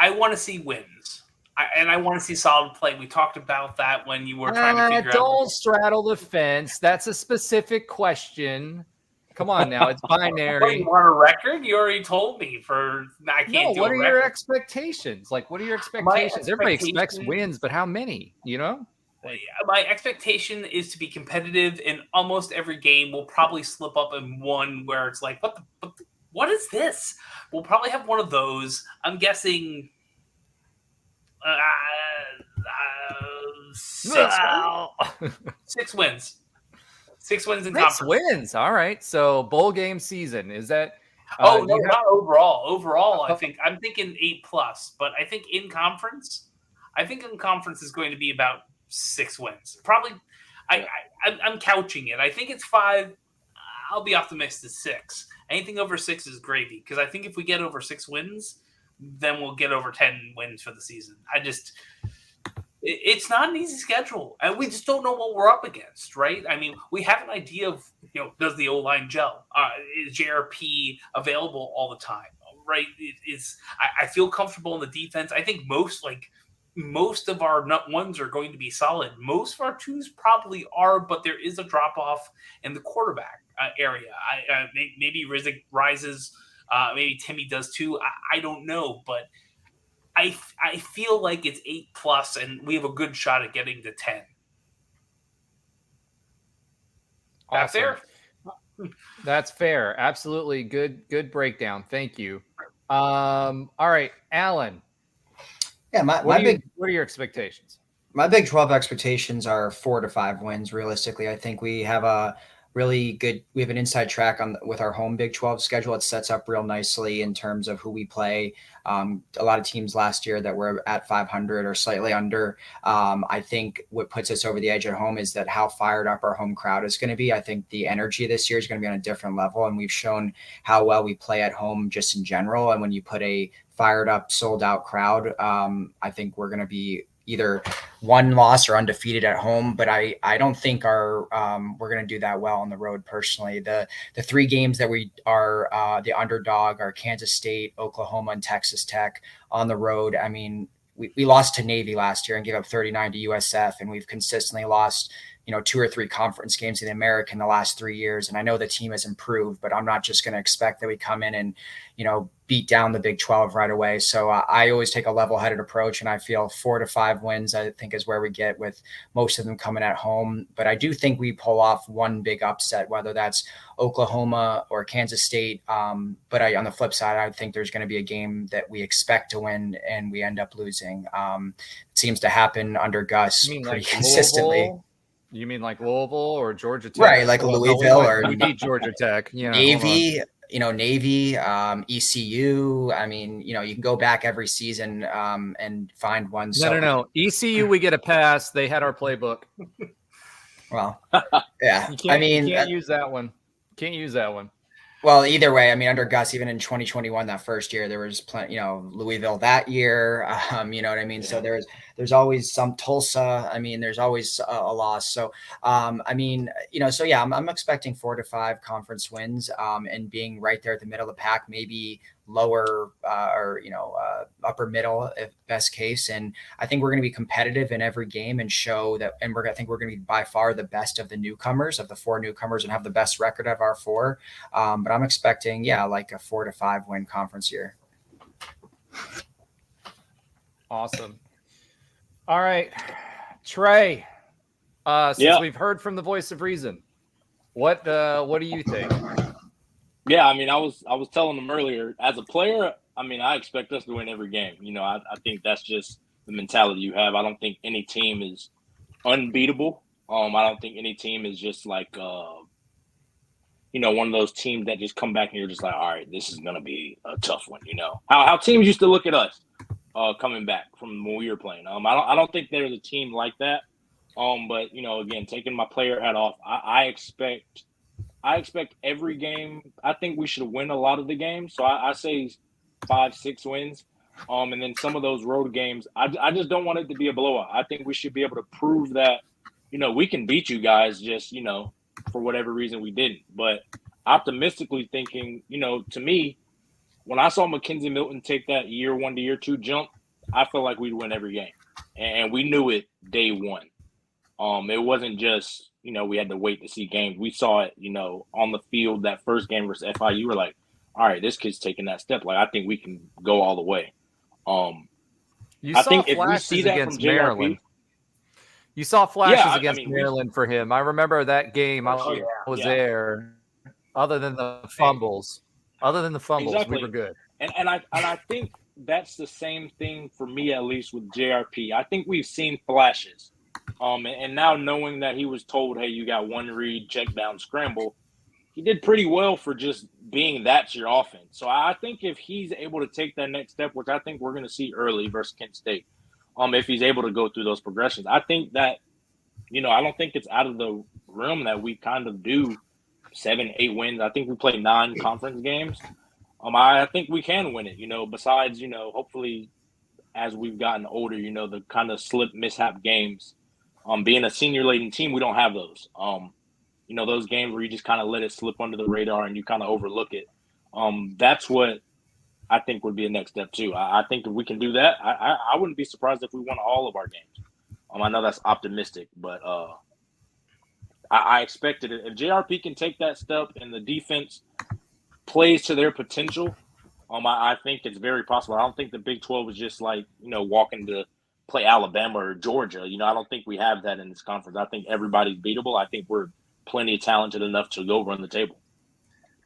I want to see wins. I want to see solid play. We talked about that when you were trying to figure out. Don't straddle the fence. That's a specific question. Come on now. It's binary. What, you want a record? You already told me I can't do what a are record. your expectations? Like, what are your expectations? Everybody expects wins, but how many, My expectation is to be competitive in almost every game. We'll probably slip up in one where it's like, what is this? We'll probably have one of those. I'm guessing 6 wins. 6 wins in conference. 6 wins. All right. So bowl game season. Is that not overall. Overall, I'm thinking 8+, but I think in conference is going to be about 6 wins. Probably I'm couching it. I think it's 5. I'll be optimistic 6. Anything over 6 is gravy, because I think if we get over 6 wins, then we'll get over 10 wins for the season. It's not an easy schedule, and we just don't know what we're up against, right? I mean, we have an idea of, does the O-line gel? Is JRP available all the time, right? I feel comfortable in the defense. I think most of our nut ones are going to be solid. Most of our twos probably are, but there is a drop-off in the quarterback area. Maybe Rizek rises, maybe Timmy does too. I don't know, but I feel like it's 8+, and we have a good shot at getting to 10. Awesome. That fair? That's fair. Absolutely. Good breakdown. Thank you. All right, Alan. Yeah, what are your expectations? My Big 12 expectations are 4 to 5 wins. Realistically, I think we have an inside track with our home Big 12 schedule. It sets up real nicely in terms of who we play. A lot of teams last year that were at 500 or slightly under. I think what puts us over the edge at home is that how fired up our home crowd is going to be. I think the energy this year is going to be on a different level, and we've shown how well we play at home just in general. And when you put a fired up, sold out crowd, I think we're going to be either one loss or undefeated at home, but I don't think we're going to do that well on the road. Personally, the 3 games that we are the underdog are Kansas State, Oklahoma, and Texas Tech on the road. I mean, we lost to Navy last year and gave up 39 to USF, and we've consistently lost 2 or 3 conference games in the American the last 3 years. And I know the team has improved, but I'm not just going to expect that we come in and beat down the Big 12 right away. So I always take a level-headed approach, and I feel 4 to 5 wins, I think, is where we get, with most of them coming at home. But I do think we pull off one big upset, whether that's Oklahoma or Kansas State. But on the flip side, I think there's going to be a game that we expect to win and we end up losing. It seems to happen under Gus pretty consistently. You mean like Louisville or Georgia Tech? Right, like Louisville we beat Georgia Tech. Navy, Navy, ECU. I mean, you can go back every season and find one. No. ECU, we get a pass. They had our playbook. Well, yeah. You can't use that one. Can't use that one. Well, either way, I mean, under Gus, even in 2021, that first year, there was plenty, Louisville that year, you know what I mean? Yeah. So there's always some Tulsa. I mean, there's always a loss. So, I mean, so yeah, I'm expecting 4 to 5 conference wins, and being right there at the middle of the pack, maybe lower or upper middle if best case. And I think we're going to be competitive in every game and show that. And I think we're going to be by far the best of the newcomers, of the 4 newcomers, and have the best record of our 4. But I'm expecting, like a 4 to 5 win conference year. Awesome. All right, Trey. Since we've heard from the voice of reason, what do you think? Yeah, I mean, I was telling them earlier, as a player, I mean, I expect us to win every game. I think that's just the mentality you have. I don't think any team is unbeatable. I don't think any team is just like one of those teams that just come back and you're just like, all right, this is gonna be a tough one. How teams used to look at us coming back from when we were playing. I don't think there's a team like that. But again, taking my player hat off, I expect every game. I think we should win a lot of the games. So I say 5-6 wins. And then some of those road games, I just don't want it to be a blowout. I think we should be able to prove that, we can beat you guys just, for whatever reason we didn't. But optimistically thinking, to me, when I saw Mackenzie Milton take that year 1 to year 2 jump, I felt like we'd win every game. And we knew it day one. It wasn't just, we had to wait to see games. We saw it, on the field that first game versus FIU. We're like, all right, this kid's taking that step. Like, I think we can go all the way. You I saw think if we flashes see that against from JRP, Maryland. You saw flashes Yeah, against Maryland for him. I remember that game. I was there. Other than the fumbles, Exactly. we were good. And I think that's the same thing for me, at least with JRP. I think we've seen flashes. And now knowing that he was told, hey, you got one read, check down, scramble, he did pretty well for just being that's your offense. So I think if he's able to take that next step, which I think we're going to see early versus Kent State, if he's able to go through those progressions, I think that, I don't think it's out of the realm that we kind of do 7-8 wins. I think we play 9 conference games. I think we can win it, besides, hopefully as we've gotten older, the kind of slip mishap games. Being a senior-laden team, we don't have those. Those games where you just kind of let it slip under the radar and you kind of overlook it. That's what I think would be a next step too. I think if we can do that, I wouldn't be surprised if we won all of our games. I know that's optimistic, but I expected it. If JRP can take that step and the defense plays to their potential, I think it's very possible. I don't think the Big 12 is just like, walking to play Alabama or Georgia. I don't think we have that in this conference. I think everybody's beatable. I think we're plenty talented enough to go run the table.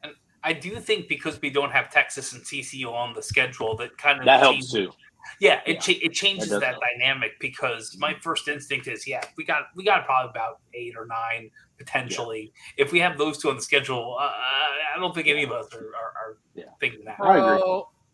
And I do think because we don't have Texas and TCU on the schedule, that helps too. Yeah, it changes that help. Dynamic, because my first instinct is, we got probably about 8 or 9 potentially. Yeah. If we have those two on the schedule, I don't think any of us are thinking that.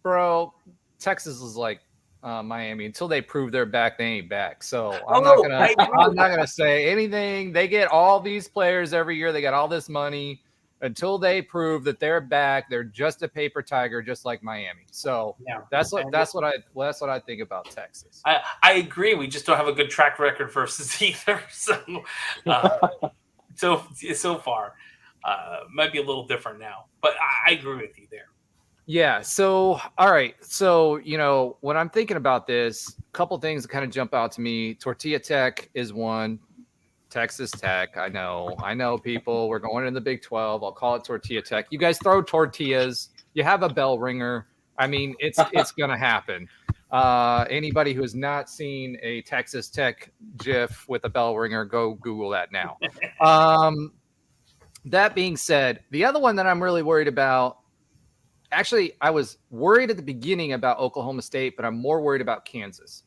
Bro, Texas is like Miami. Until they prove they're back, they ain't back. So I'm not gonna say anything. They get all these players every year. They got all this money. Until they prove that they're back, they're just a paper tiger, just like Miami. So that's what I think about Texas. I agree. We just don't have a good track record versus either. So far, might be a little different now. But I agree with you there. Yeah. So, all right. So, when I'm thinking about this, a couple things that kind of jump out to me. Tortilla Tech is one. Texas Tech. I know people. We're going in the Big 12. I'll call it Tortilla Tech. You guys throw tortillas. You have a bell ringer. I mean, it's going to happen. Anybody who has not seen a Texas Tech GIF with a bell ringer, go Google that now. That being said, the other one that I'm really worried about, actually, I was worried at the beginning about Oklahoma State, but I'm more worried about Kansas.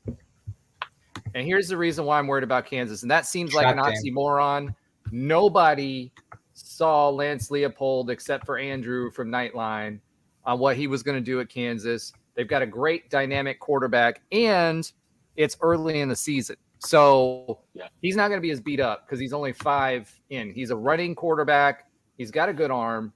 And here's the reason why I'm worried about Kansas. And that seems like an oxymoron. Nobody saw Lance Leopold except for Andrew from Nightline on what he was going to do at Kansas. They've got a great dynamic quarterback, and it's early in the season. So he's not going to be as beat up because he's only 5 in. He's a running quarterback. He's got a good arm.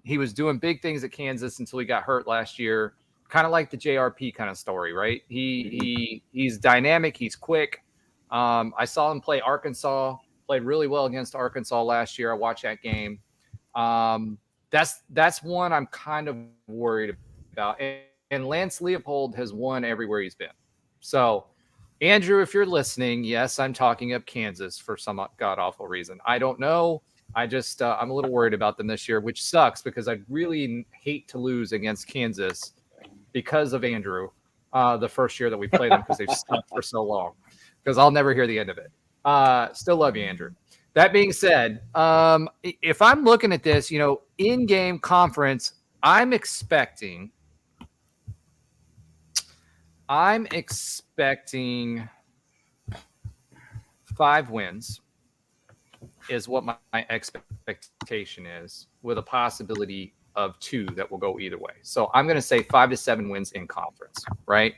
He was doing big things at Kansas until he got hurt last year. Kind of like the JRP kind of story, right? He's dynamic. He's quick. I saw him play Arkansas, played really well against Arkansas last year. I watched that game. That's one I'm kind of worried about. And Lance Leopold has won everywhere he's been. So, Andrew, if you're listening, yes, I'm talking up Kansas for some god-awful reason. I don't know. I just I'm a little worried about them this year, which sucks because I'd really hate to lose against Kansas because of Andrew, the first year that we played them, because they've stuck for so long, because I'll never hear the end of it. Still love you, Andrew. That being said, if I'm looking at this, in-game conference, I'm expecting 5 wins, is what my expectation is, with a possibility of 2 that will go either way. So I'm going to say 5 to 7 wins in conference, right?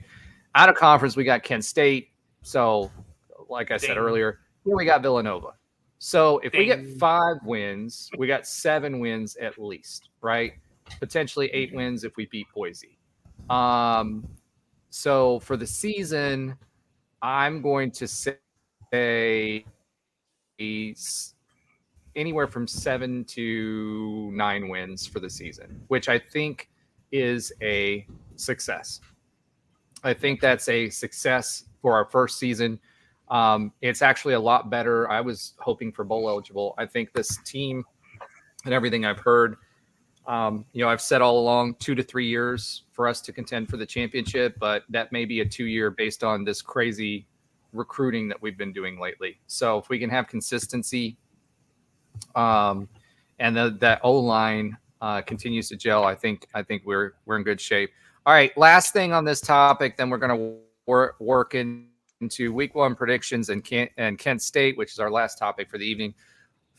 Out of conference, we got Kent State. So, like I said earlier, here we got Villanova. So if we get 5 wins, we got 7 wins at least, right? Potentially 8 wins if we beat Boise. So for the season, I'm going to say anywhere from 7 to 9 wins for the season, which I think is a success. I think that's a success for our first season. It's actually a lot better. I was hoping for bowl eligible. I think this team and everything I've heard, I've said all along 2 to 3 years for us to contend for the championship, but that may be a 2-year based on this crazy recruiting that we've been doing lately. So if we can have consistency, and that O-line continues to gel, I think we're in good shape. All right, last thing on this topic, then we're going to work into week 1 predictions and Kent State, which is our last topic for the evening.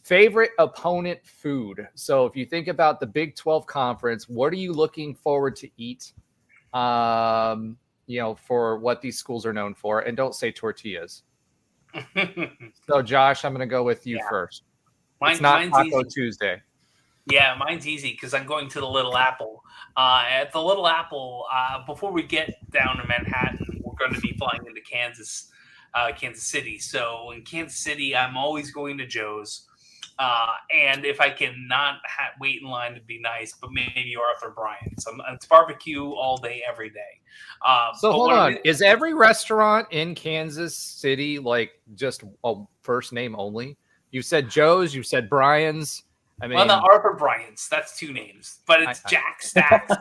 Favorite opponent food. So if you think about the Big 12 conference, what are you looking forward to eat? For what these schools are known for, and don't say tortillas. So Josh, I'm going to go with you first. It's not Taco Tuesday. Yeah, mine's easy because I'm going to the Little Apple. At the Little Apple, before we get down to Manhattan, we're going to be flying into Kansas City. So in Kansas City, I'm always going to Joe's. And if I can not wait in line, it'd be nice, but maybe Arthur Bryant's. It's barbecue all day, every day. So hold on. Is every restaurant in Kansas City like just a first name only? You said Joe's, you said Brian's. Well, the Arthur Bryant's, that's 2 names, but it's Jack Stacks.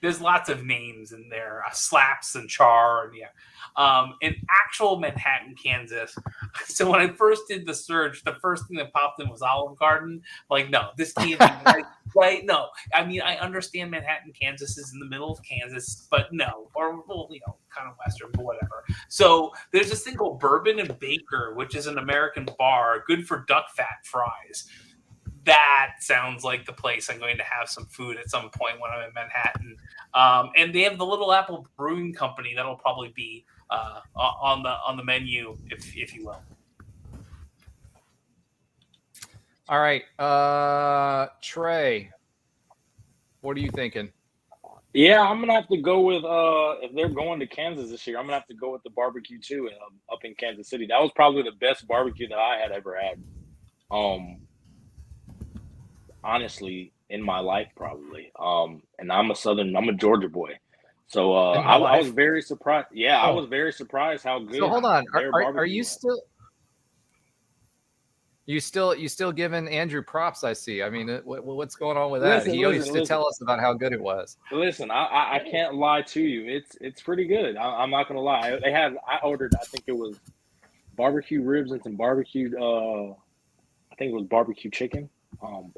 There's lots of names in there, Slaps and Char, and in actual Manhattan, Kansas. So when I first did the search, the first thing that popped in was Olive Garden. Like, no, this can't be right. No, I mean, I understand Manhattan, Kansas is in the middle of Kansas, but no, or kind of Western, but whatever. So there's this thing called Bourbon and Baker, which is an American bar, good for duck fat fries. That sounds like the place I'm going to have some food at some point when I'm in Manhattan. And they have the Little Apple Brewing Company that'll probably be on the menu, if you will. All right, Trey, what are you thinking? Yeah, I'm gonna have to go with if they're going to Kansas this year, I'm gonna have to go with the barbecue too up in Kansas City. That was probably the best barbecue that I had ever had. Honestly, in my life, probably. And I'm a Georgia boy. So I was very surprised. Yeah, I was very surprised how good. So hold on. Are you still You still giving Andrew props, I see. I mean, what's going on with that? He used to tell us about how good it was. Listen, I can't lie to you. It's pretty good. I'm not gonna lie. I ordered, I think it was barbecue ribs and some barbecued I think it was barbecue chicken.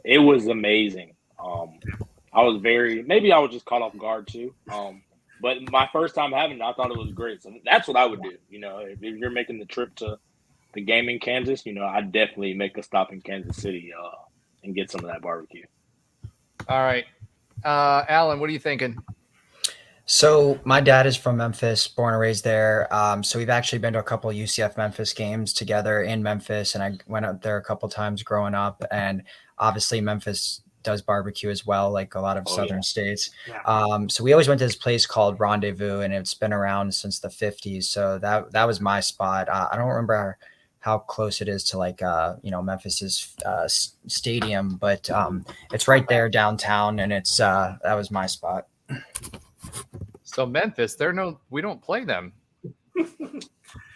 It was amazing. I was maybe I was just caught off guard too. But my first time having it, I thought it was great. So that's what I would do. If you're making the trip to the game in Kansas, I'd definitely make a stop in Kansas City and get some of that barbecue. All right. Alan, what are you thinking? So my dad is from Memphis, born and raised there. So we've actually been to a couple of UCF Memphis games together in Memphis, and I went up there a couple times growing up. And obviously Memphis does barbecue as well, like a lot of southern states. Yeah. So we always went to this place called Rendezvous, and it's been around since the 50s. So that was my spot. I don't remember how close it is to Memphis's stadium, but it's right there downtown, and it's that was my spot. So Memphis, we don't play them.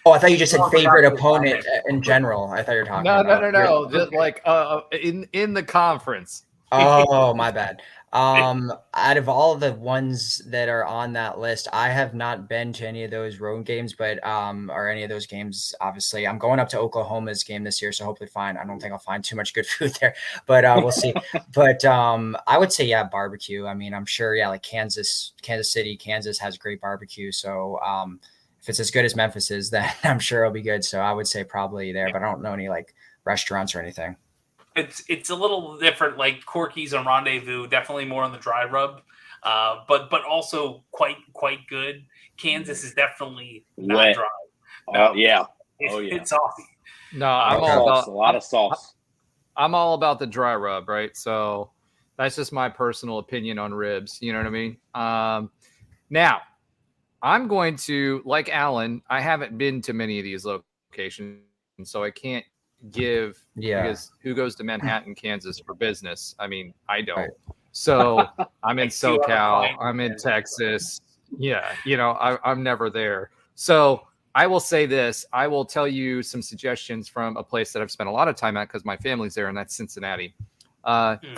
Oh, I thought you just said favorite opponent in general. I thought you were talking about. No. Just like in the conference. Oh, my bad. Out of all the ones that are on that list, I have not been to any of those road games, but or any of those games. Obviously, I'm going up to Oklahoma's game this year, so hopefully I don't think I'll find too much good food there, but we'll see. But I would say barbecue. I mean, I'm sure like Kansas City, Kansas has great barbecue. So if it's as good as Memphis is, then I'm sure it'll be good. So I would say probably there, but I don't know any like restaurants or anything. It's a little different. Like Corky's and Rendezvous, definitely more on the dry rub, but also quite good. Kansas is definitely not Wet. dry. Oh yeah. It's saucy. No, I'm all about a lot of sauce. I'm all about the dry rub, right? So that's just my personal opinion on ribs. You know what I mean? Now, I'm going to, like Alan, I haven't been to many of these locations, so I can't give, because who goes to Manhattan, Kansas for business? I mean, I don't. Right. So I'm in SoCal, I'm in Texas. Yeah, I'm never there. So I will say this. I will tell you some suggestions from a place that I've spent a lot of time at because my family's there, and that's Cincinnati.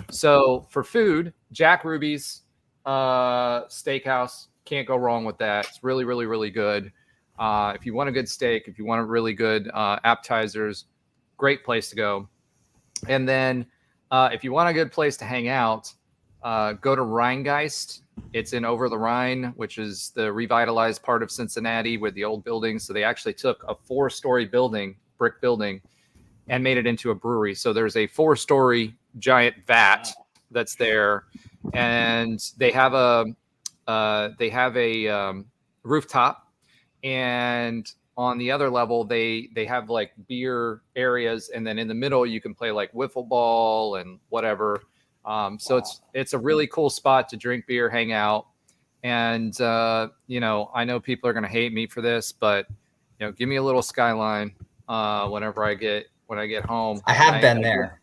So for food, Jack Ruby's Steakhouse, can't go wrong with that. It's really, really, really good. If you want a good steak, if you want a really good appetizers, great place to go. And then if you want a good place to hang out, go to Rheingeist. It's in Over the Rhine, which is the revitalized part of Cincinnati with the old buildings. So they actually took a 4-story building, brick building, and made it into a brewery. So there's a 4-story giant vat that's there, and they have a rooftop, and on the other level they have like beer areas, and then in the middle you can play like wiffle ball and whatever. So it's a really cool spot to drink beer, hang out, and I know people are going to hate me for this, but give me a little Skyline when I get home. I have been there.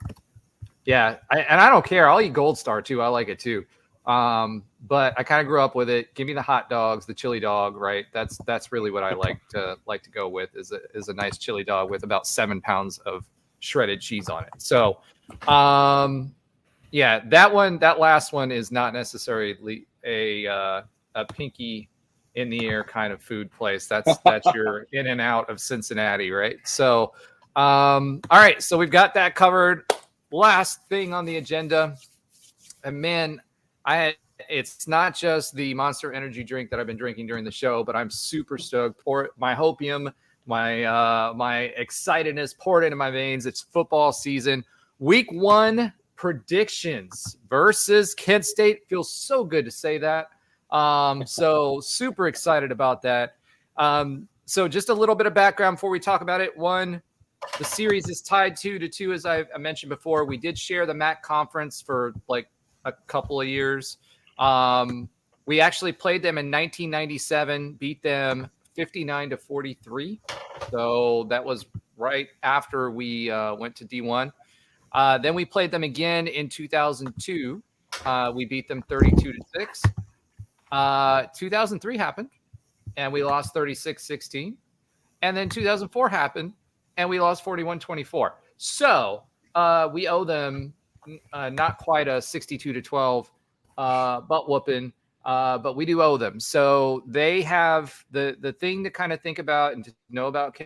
Yeah, and I don't care. I'll eat Gold Star too. I like it too. But I kind of grew up with it. Give me the hot dogs, the chili dog, right? That's really what I like to go with is a nice chili dog with about 7 pounds of shredded cheese on it. So, yeah, that last one is not necessarily a pinky in the air kind of food place. That's your in and out of Cincinnati, right? So, all right, so we've got that covered. Last thing on the agenda, and man, it's not just the Monster Energy drink that I've been drinking during the show, but I'm super stoked. My hopium, my excitedness poured into my veins. It's football season. Week 1 predictions versus Kent State. Feels so good to say that. So super excited about that. So just a little bit of background before we talk about it. One, the series is tied 2-2, as I mentioned before. We did share the MAC conference for like a couple of years. We actually played them in 1997, beat them 59-43. So that was right after we went to D1. Then we played them again in 2002. We beat them 32-6. 2003 happened, and we lost 36-16. And then 2004 happened, and we lost 41-24. So we owe them not quite a 62-12 butt whooping, but we do owe them. So they have the thing to kind of think about and to know about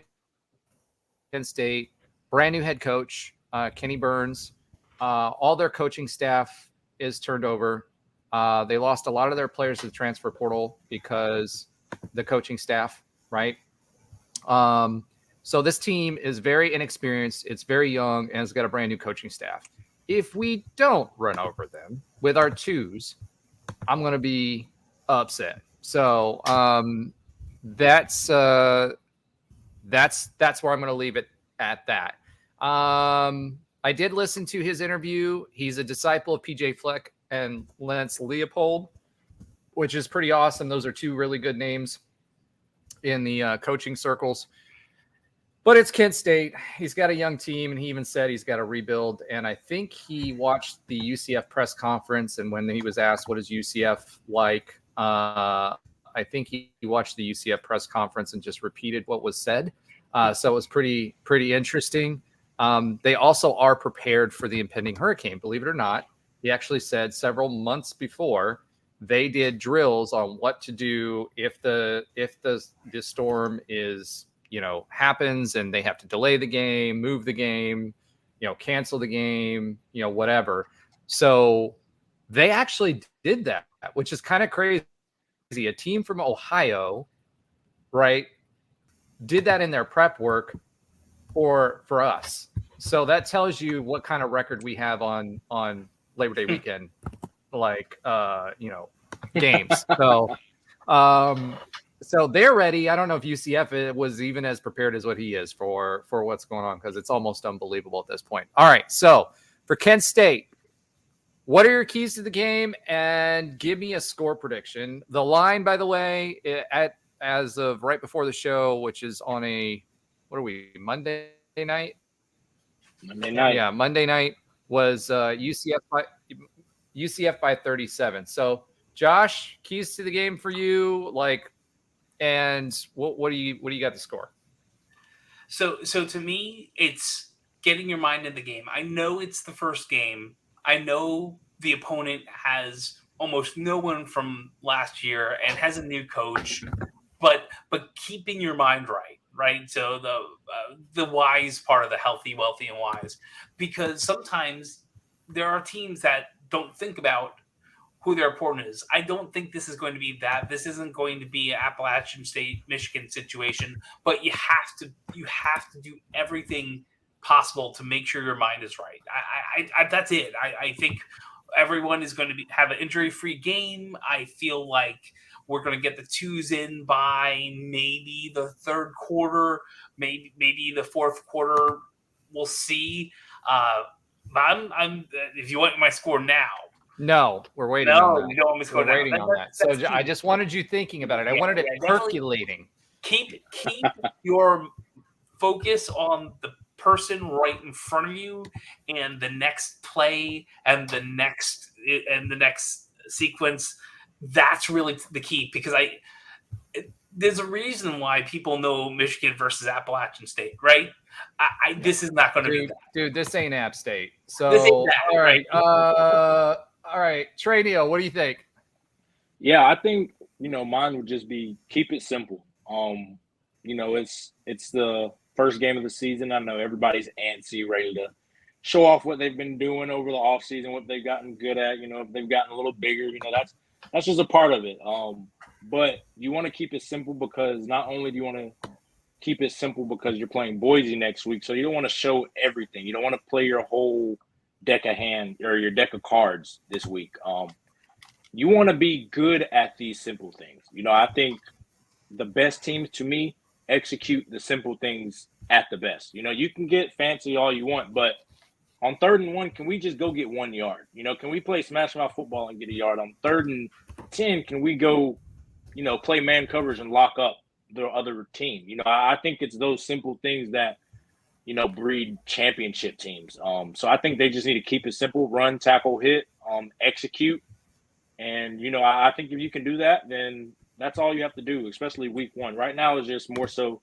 Kent State. Brand new head coach, Kenny Burns. All their coaching staff is turned over. They lost a lot of their players to the transfer portal because the coaching staff, right? So this team is very inexperienced. It's very young, and it's got a brand new coaching staff. If we don't run over them with our 2s, I'm going to be upset. So that's where I'm going to leave it at that. I did listen to his interview. He's a disciple of PJ Fleck and Lance Leopold, which is pretty awesome. Those are 2 really good names in the coaching circles. But it's Kent State. He's got a young team, and he even said he's got to rebuild. And I think he watched the UCF press conference, and when he was asked, what is UCF like, I think he watched the UCF press conference and just repeated what was said. So it was pretty interesting. They also are prepared for the impending hurricane, believe it or not. He actually said several months before they did drills on what to do if the storm is happens and they have to delay the game, move the game, cancel the game, whatever. So they actually did that, which is kind of crazy. A team from Ohio, right, did that in their prep work for us. So that tells you what kind of record we have on Labor Day weekend, like games. So they're ready. I don't know if UCF was even as prepared as what he is for what's going on, because it's almost unbelievable at this point. All right, so for Kent State, what are your keys to the game? And give me a score prediction. The line, by the way, as of right before the show, which is on Monday night? Monday night. Yeah, Monday night was UCF by 37. So, Josh, keys to the game for you, and what do you got the score? So to me, it's getting your mind in the game. I know it's the first game. I know the opponent has almost no one from last year and has a new coach, but keeping your mind right? So the wise part of the healthy, wealthy, and wise, because sometimes there are teams that don't think about who their opponent is. I don't think this is going to be that. This isn't going to be an Appalachian State, Michigan situation, but you have to do everything possible to make sure your mind is right. I that's it. I think everyone is going to have an injury-free game. I feel like we're going to get the twos in by maybe the third quarter, maybe the fourth quarter. We'll see. But I'm if you want my score now. No, we're waiting on that. You don't want me to go we're now. waiting on that. So I just wanted you thinking about it. I wanted it percolating. Keep your focus on the person right in front of you and the next play and the next sequence. That's really the key, because there's a reason why people know Michigan versus Appalachian State, right? This is not going to be that. Dude, this ain't App State. So This ain't that, all right. All right, Trey Neal, what do you think? Yeah, I think, mine would just be keep it simple. It's the first game of the season. I know everybody's antsy, ready to show off what they've been doing over the offseason, what they've gotten good at, if they've gotten a little bigger, that's just a part of it. But you want to keep it simple, because not only do you want to keep it simple because you're playing Boise next week, so you don't want to show everything. You don't want to play your whole deck of hand or your deck of cards this week. You want to be good at these simple things. I think the best teams, to me, execute the simple things at the best. You can get fancy all you want, but on 3rd and 1, can we just go get 1 yard? Can we play smash mouth football and get a yard? On 3rd and 10, can we go, play man coverage and lock up the other team? I think it's those simple things that, breed championship teams. So I think they just need to keep it simple: run, tackle, hit, execute. And, I think if you can do that, then that's all you have to do, especially week 1. Right now is just more so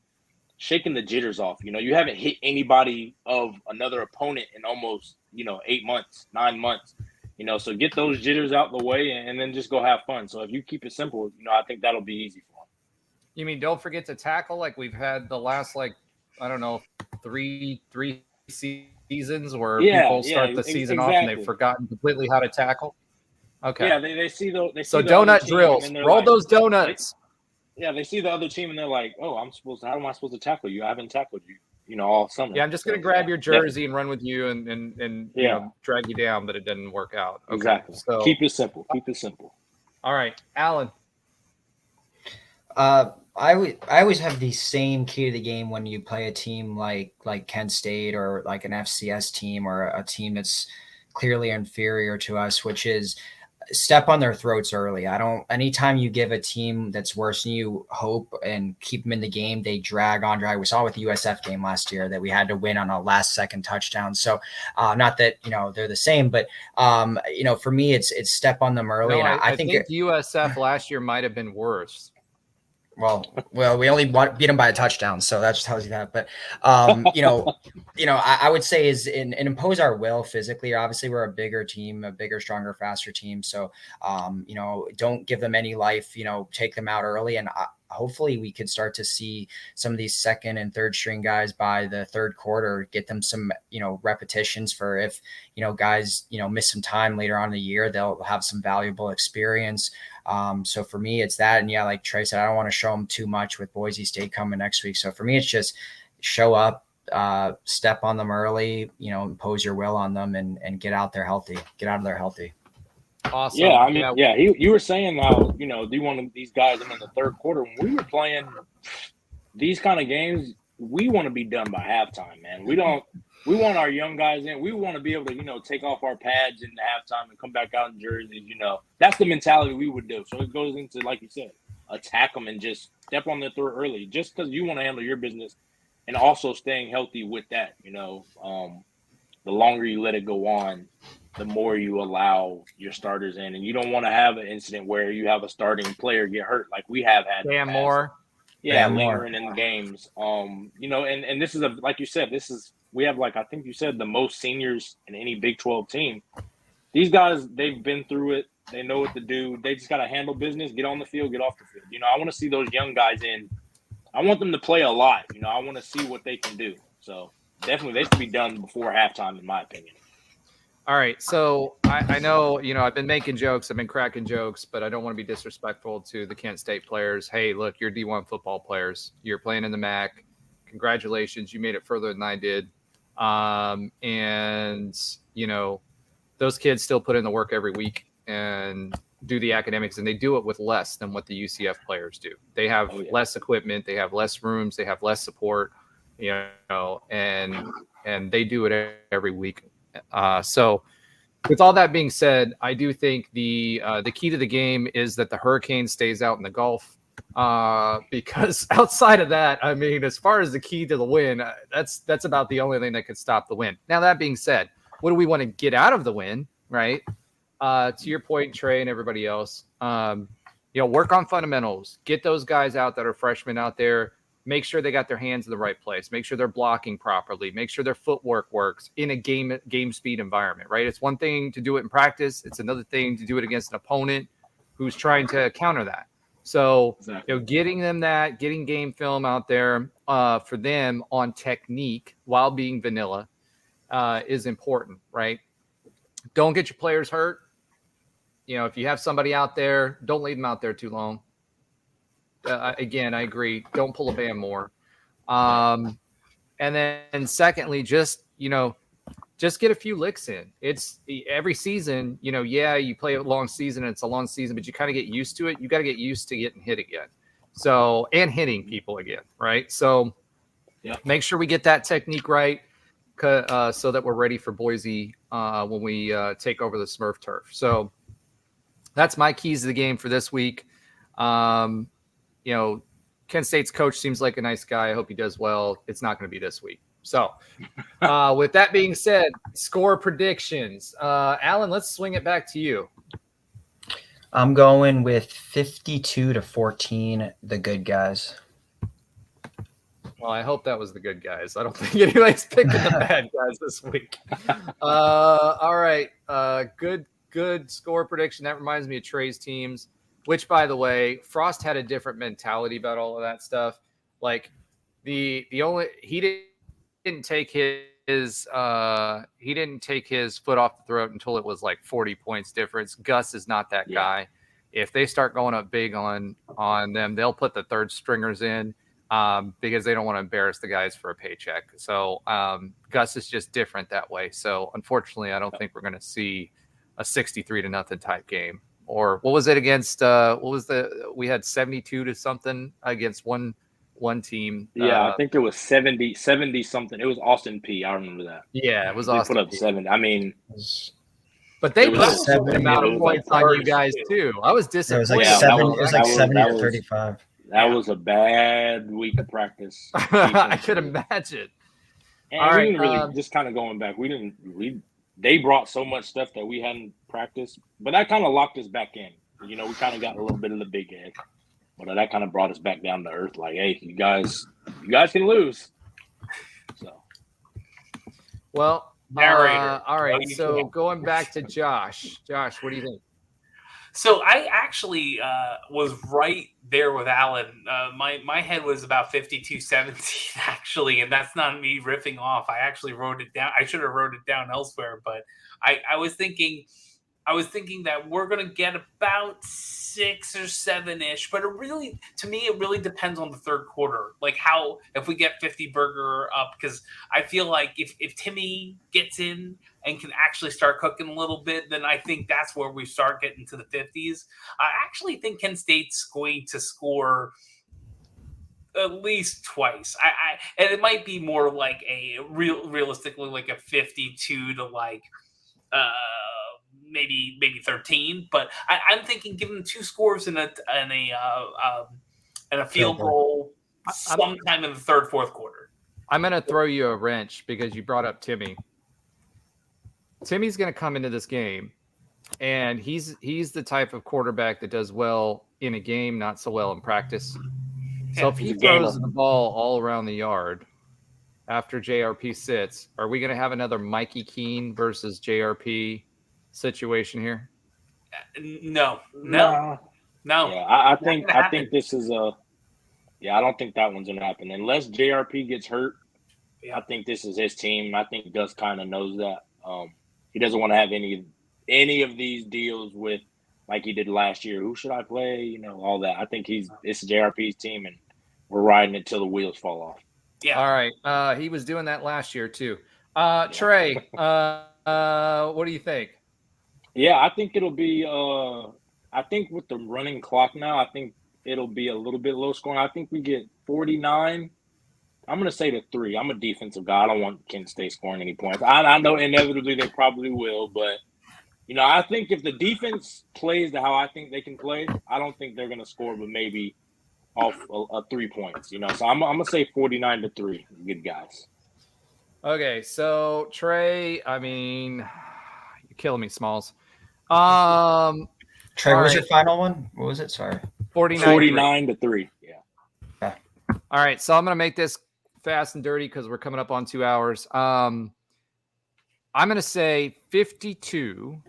shaking the jitters off. You haven't hit anybody of another opponent in almost, 8 months, 9 months. So get those jitters out the way and then just go have fun. So if you keep it simple, I think that'll be easy for them. You mean don't forget to tackle, like we've had the last, I don't know, three seasons where people start the season off and they've forgotten completely how to tackle? Okay. Yeah, they see the donut drills. Roll those donuts. They see the other team and they're like, "Oh, how am I supposed to tackle you? I haven't tackled you, all summer." Yeah, I'm just gonna grab your jersey and run with you and drag you down, but it didn't work out. Okay. Exactly. So keep it simple. All right, Alan. I always have the same key to the game when you play a team like Kent State or like an FCS team or a team that's clearly inferior to us, which is step on their throats early. Anytime you give a team that's worse than you hope and keep them in the game, they drag on. We saw with the USF game last year that we had to win on a last second touchdown. So not that, they're the same, but for me, it's step on them early. No, and I think USF last year might've been worse. Well, we only beat them by a touchdown, so that just tells you that. But I would say is impose our will physically. Obviously, we're a bigger team, a bigger, stronger, faster team. So, don't give them any life. Take them out early, and hopefully, we could start to see some of these second and third string guys by the third quarter. Get them some repetitions for if guys miss some time later on in the year, they'll have some valuable experience. So for me, it's that. And like Trey said, I don't want to show them too much with Boise State coming next week. So for me, it's just show up, step on them early, impose your will on them and get out there healthy, get out of there healthy. Awesome. Yeah, I mean, you were saying how, do you want these guys in the third quarter? When we were playing these kind of games, we want to be done by halftime, man. We want our young guys in. We want to be able to, take off our pads in the halftime and come back out in jerseys, That's the mentality we would do. So it goes into, like you said, attack them and just step on their throat early just because you want to handle your business and also staying healthy with that, the longer you let it go on, the more you allow your starters in. And you don't want to have an incident where you have a starting player get hurt like we have had. Damn more. Yeah, lingering in games. And this is like you said, we have, like, I think you said, the most seniors in any Big 12 team. These guys, they've been through it. They know what to do. They just got to handle business, get on the field, get off the field. I want to see those young guys in. I want them to play a lot. I want to see what they can do. So definitely they should be done before halftime, in my opinion. All right. So I know, I've been making jokes. I've been cracking jokes, but I don't want to be disrespectful to the Kent State players. Hey, look, you're D1 football players. You're playing in the MAC. Congratulations. You made it further than I did. Those kids still put in the work every week and do the academics, and they do it with less than what the UCF players do. They have less equipment. They have less rooms. They have less support, and they do it every week. So with all that being said, I do think the key to the game is that the Hurricane stays out in the Gulf, because outside of that, I mean, as far as the key to the win, that's about the only thing that could stop the win. Now, that being said, what do we want to get out of the win, right? To your point, Trey, and everybody else, work on fundamentals, get those guys out that are freshmen out there. Make sure they got their hands in the right place. Make sure they're blocking properly. Make sure their footwork works in a game speed environment, right? It's one thing to do it in practice. It's another thing to do it against an opponent who's trying to counter that. So, getting game film out there for them on technique while being vanilla is important, right? Don't get your players hurt. If you have somebody out there, don't leave them out there too long. Again, I agree. Don't pull a Bam more. And then secondly, just get a few licks in. It's every season, you play a long season and it's a long season, but you kind of get used to it. You got to get used to getting hit again. So, and hitting people again, right? So make sure we get that technique right, so that we're ready for Boise when we take over the Smurf turf. So that's my keys to the game for this week. Kent State's coach seems like a nice guy. I hope he does well. It's not going to be this week. So with that being said, score predictions. Alan, let's swing it back to you. I'm going with 52-14, the good guys. Well, I hope that was the good guys. I don't think anybody's picking the bad guys this week. All right. Good score prediction. That reminds me of Trey's teams, which, by the way, Frost had a different mentality about all of that stuff. Like he didn't take his foot off the throat until it was like 40 points difference. Gus is not that guy. If they start going up big on them, they'll put the third stringers in because they don't want to embarrass the guys for a paycheck. So Gus is just different that way. So unfortunately, I don't think we're going to see a 63-0 type game. Or what was it against? We had 72 to something against one team. Yeah, I think it was 70 something. It was Austin P. I remember that. Yeah, it was they Austin. Put up P. 7. I mean, but they put a certain amount of points on you guys too. I was disappointed. It was like 70-35. That was a bad week of practice. I could imagine. And we didn't really, just kind of going back, they brought so much stuff that we hadn't practiced, but that kind of locked us back in. We kind of got a little bit of the big head, but that kind of brought us back down to earth. Like, hey, you guys can lose. So, well, narrator. All right. So going back to Josh. Josh, what do you think? So I actually was right there with Alan. My head was about 52-17 actually, and that's not me riffing off. I actually wrote it down. I should have wrote it down elsewhere, but I was thinking I was thinking that we're going to get about 6 or 7-ish, but to me, it really depends on the third quarter. Like if we get 50 Burger up, because I feel like if Timmy gets in and can actually start cooking a little bit, then I think that's where we start getting to the 50s. I actually think Kent State's going to score at least twice. And it might be more like realistically like a 52 to like maybe 13. But I'm thinking give them 2 scores and a field goal sometime in the third, fourth quarter. I'm going to throw you a wrench because you brought up Timmy. Timmy's going to come into this game, and he's the type of quarterback that does well in a game, not so well in practice. So if he throws the ball all around the yard after JRP sits, are we going to have another Mikey Keene versus JRP situation here? No. Yeah, I think this is I don't think that one's going to happen unless JRP gets hurt. Yeah. I think this is his team. I think Gus kind of knows that. He doesn't want to have any of these deals with like he did last year. Who should I play? All that. I think it's JRP's team, and we're riding it till the wheels fall off. Yeah. All right. He was doing that last year too. Trey, what do you think? Yeah, I think it'll be. I think with the running clock now, I think it'll be a little bit low scoring. I think we get 49. I'm going to say to 3. I'm a defensive guy. I don't want Kent State scoring any points. I know inevitably they probably will, but I think if the defense plays to how I think they can play, I don't think they're going to score, but maybe off 3 points. So I'm going to say 49-3. Good guys. Okay, so Trey, I mean, you're killing me, Smalls. Trey, what was your final one? What was it? Sorry. 49-3. Yeah. All right, so I'm going to make this fast and dirty because we're coming up on 2 hours. I'm going to say 52-10.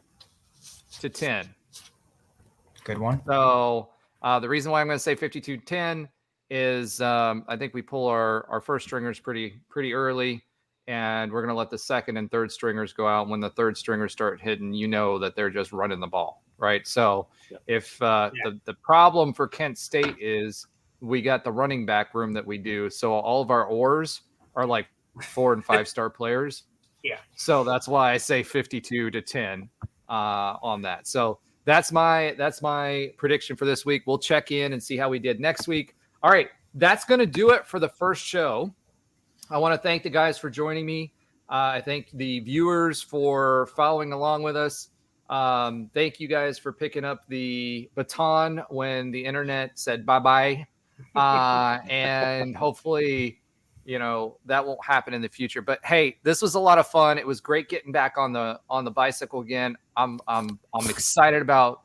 Good one. So the reason why I'm going to say 52-10 is I think we pull our first stringers pretty early, and we're going to let the second and third stringers go out. When the third stringers start hitting, that they're just running the ball, right? So if the problem for Kent State is we got the running back room that we do, so all of our oars are like 4 and 5 star players. Yeah. So that's why I say 52-10 on that. So that's my prediction for this week. We'll check in and see how we did next week. All right, that's going to do it for the first show. I want to thank the guys for joining me. I thank the viewers for following along with us. Thank you guys for picking up the baton when the internet said bye-bye. And hopefully, that won't happen in the future. But hey, this was a lot of fun. It was great getting back on the bicycle again. I'm excited about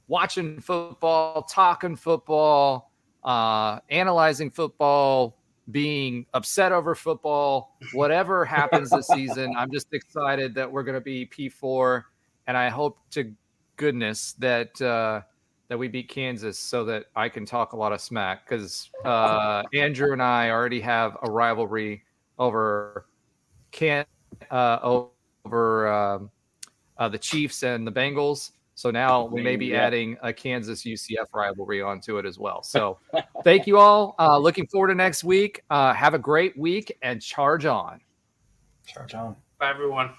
watching football, talking football, analyzing football, being upset over football, whatever happens this season. I'm just excited that we're going to be P4, and I hope to goodness that we beat Kansas so that I can talk a lot of smack, because Andrew and I already have a rivalry over the Chiefs and the Bengals. So now we may be adding a Kansas UCF rivalry onto it as well. So thank you all. Looking forward to next week. Have a great week and charge on. Charge on. Bye, everyone.